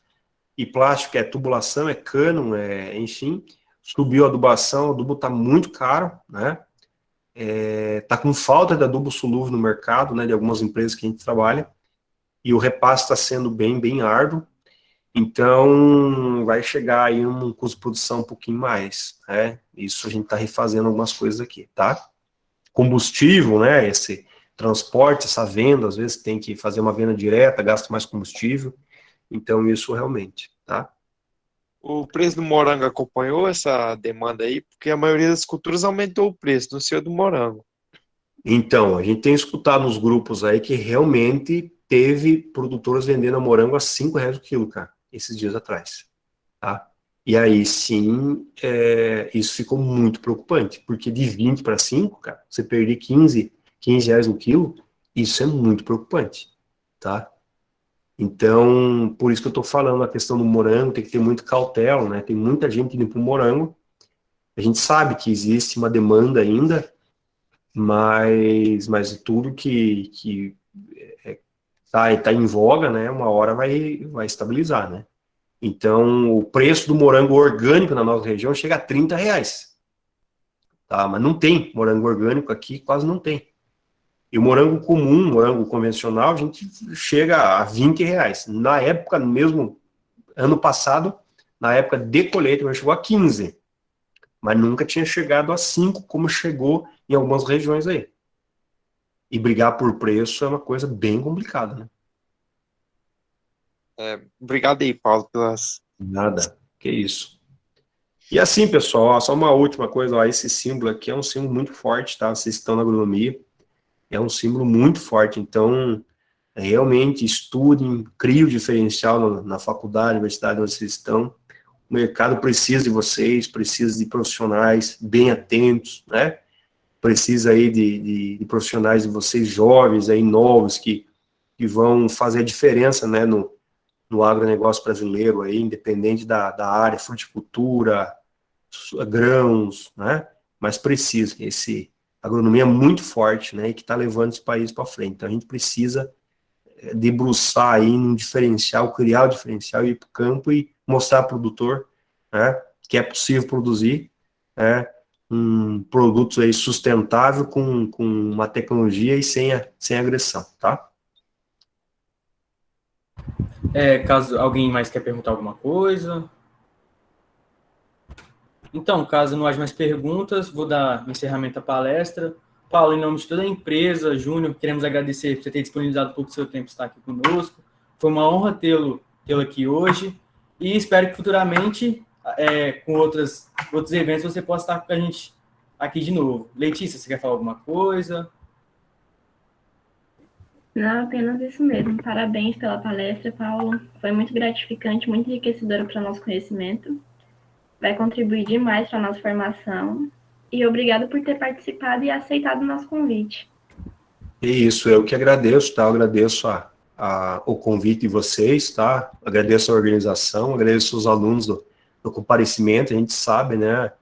e plástico é tubulação, é cano, enfim, subiu a adubação, o adubo está muito caro, né? Está com falta de adubo solúvel no mercado, né, de algumas empresas que a gente trabalha, e o repasse está sendo bem árduo, então vai chegar aí um custo de produção um pouquinho mais, né? Isso a gente está refazendo algumas coisas aqui, tá? Combustível, né, esse transporte, essa venda, às vezes tem que fazer uma venda direta, gasta mais combustível, então isso realmente, tá? O preço do morango acompanhou essa demanda aí, porque a maioria das culturas aumentou o preço, no seu do morango. Então, a gente tem escutado nos grupos aí que realmente teve produtores vendendo morango a R$ 5 o quilo, cara, esses dias atrás, tá? E aí, sim, isso ficou muito preocupante, porque de 20 para 5, cara, você perder 15 reais no quilo, isso é muito preocupante, tá? Então, por isso que eu tô falando a questão do morango, tem que ter muito cautela, né? Tem muita gente indo pro morango, a gente sabe que existe uma demanda ainda, mas tudo que tá em voga, né? Uma hora vai estabilizar, né? Então, o preço do morango orgânico na nossa região chega a R$ 30, tá? Mas não tem morango orgânico aqui, quase não tem. E o morango comum, morango convencional, a gente chega a R$ 20. Na época, mesmo ano passado, na época de colheita, chegou a 15, mas nunca tinha chegado a 5, como chegou em algumas regiões aí. E brigar por preço é uma coisa bem complicada, né? Obrigado aí, Paulo, pelas... Nada, que isso. E assim, pessoal, ó, só uma última coisa, ó, esse símbolo aqui é um símbolo muito forte, tá? Vocês estão na agronomia, é um símbolo muito forte, então realmente estudem, criem o diferencial na faculdade, universidade onde vocês estão. O mercado precisa de vocês, precisa de profissionais bem atentos, né? Precisa aí de profissionais de vocês jovens, aí novos, que vão fazer a diferença, né, no agronegócio brasileiro, aí, independente da área, fruticultura, grãos, né? Mas precisa, a agronomia é muito forte, né, e que está levando esse país para frente. Então a gente precisa debruçar aí num diferencial, criar o diferencial, ir para o campo e mostrar ao produtor, né, que é possível produzir, né, produtos aí sustentável com uma tecnologia e sem agressão, tá? Caso alguém mais quer perguntar alguma coisa. Então, caso não haja mais perguntas, vou dar encerramento à palestra. Paulo, em nome de toda a empresa, Júnior, queremos agradecer por você ter disponibilizado um pouco do seu tempo para estar aqui conosco. Foi uma honra tê-lo aqui hoje e espero que futuramente, com outros eventos, você possa estar com a gente aqui de novo. Letícia, você quer falar alguma coisa? Não, apenas isso mesmo. Parabéns pela palestra, Paulo. Foi muito gratificante, muito enriquecedora para o nosso conhecimento. Vai contribuir demais para a nossa formação. E obrigado por ter participado e aceitado o nosso convite. É isso, eu que agradeço, tá? Eu agradeço o convite de vocês, tá? Agradeço a organização, agradeço os alunos do comparecimento, a gente sabe, né?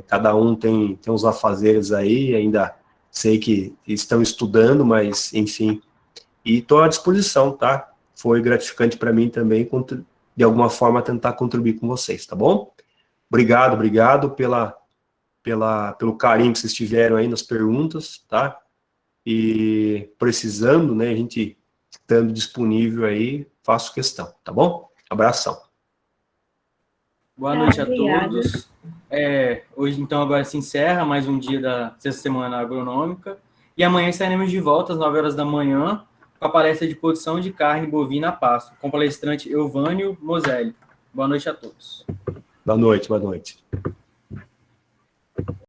Cada um tem uns afazeres aí, ainda sei que estão estudando, mas, enfim, e estou à disposição, tá? Foi gratificante para mim também, de alguma forma, tentar contribuir com vocês, tá bom? Obrigado pelo carinho que vocês tiveram aí nas perguntas, tá? E precisando, né, a gente estando disponível aí, faço questão, tá bom? Abração. Boa noite a Obrigada. todos. Hoje, então, agora se encerra mais um dia da sexta semana agronômica. E amanhã estaremos de volta às 9 horas da manhã com a palestra de produção de carne bovina a pasto, com o palestrante Euvânio Moselli. Boa noite a todos. Boa noite.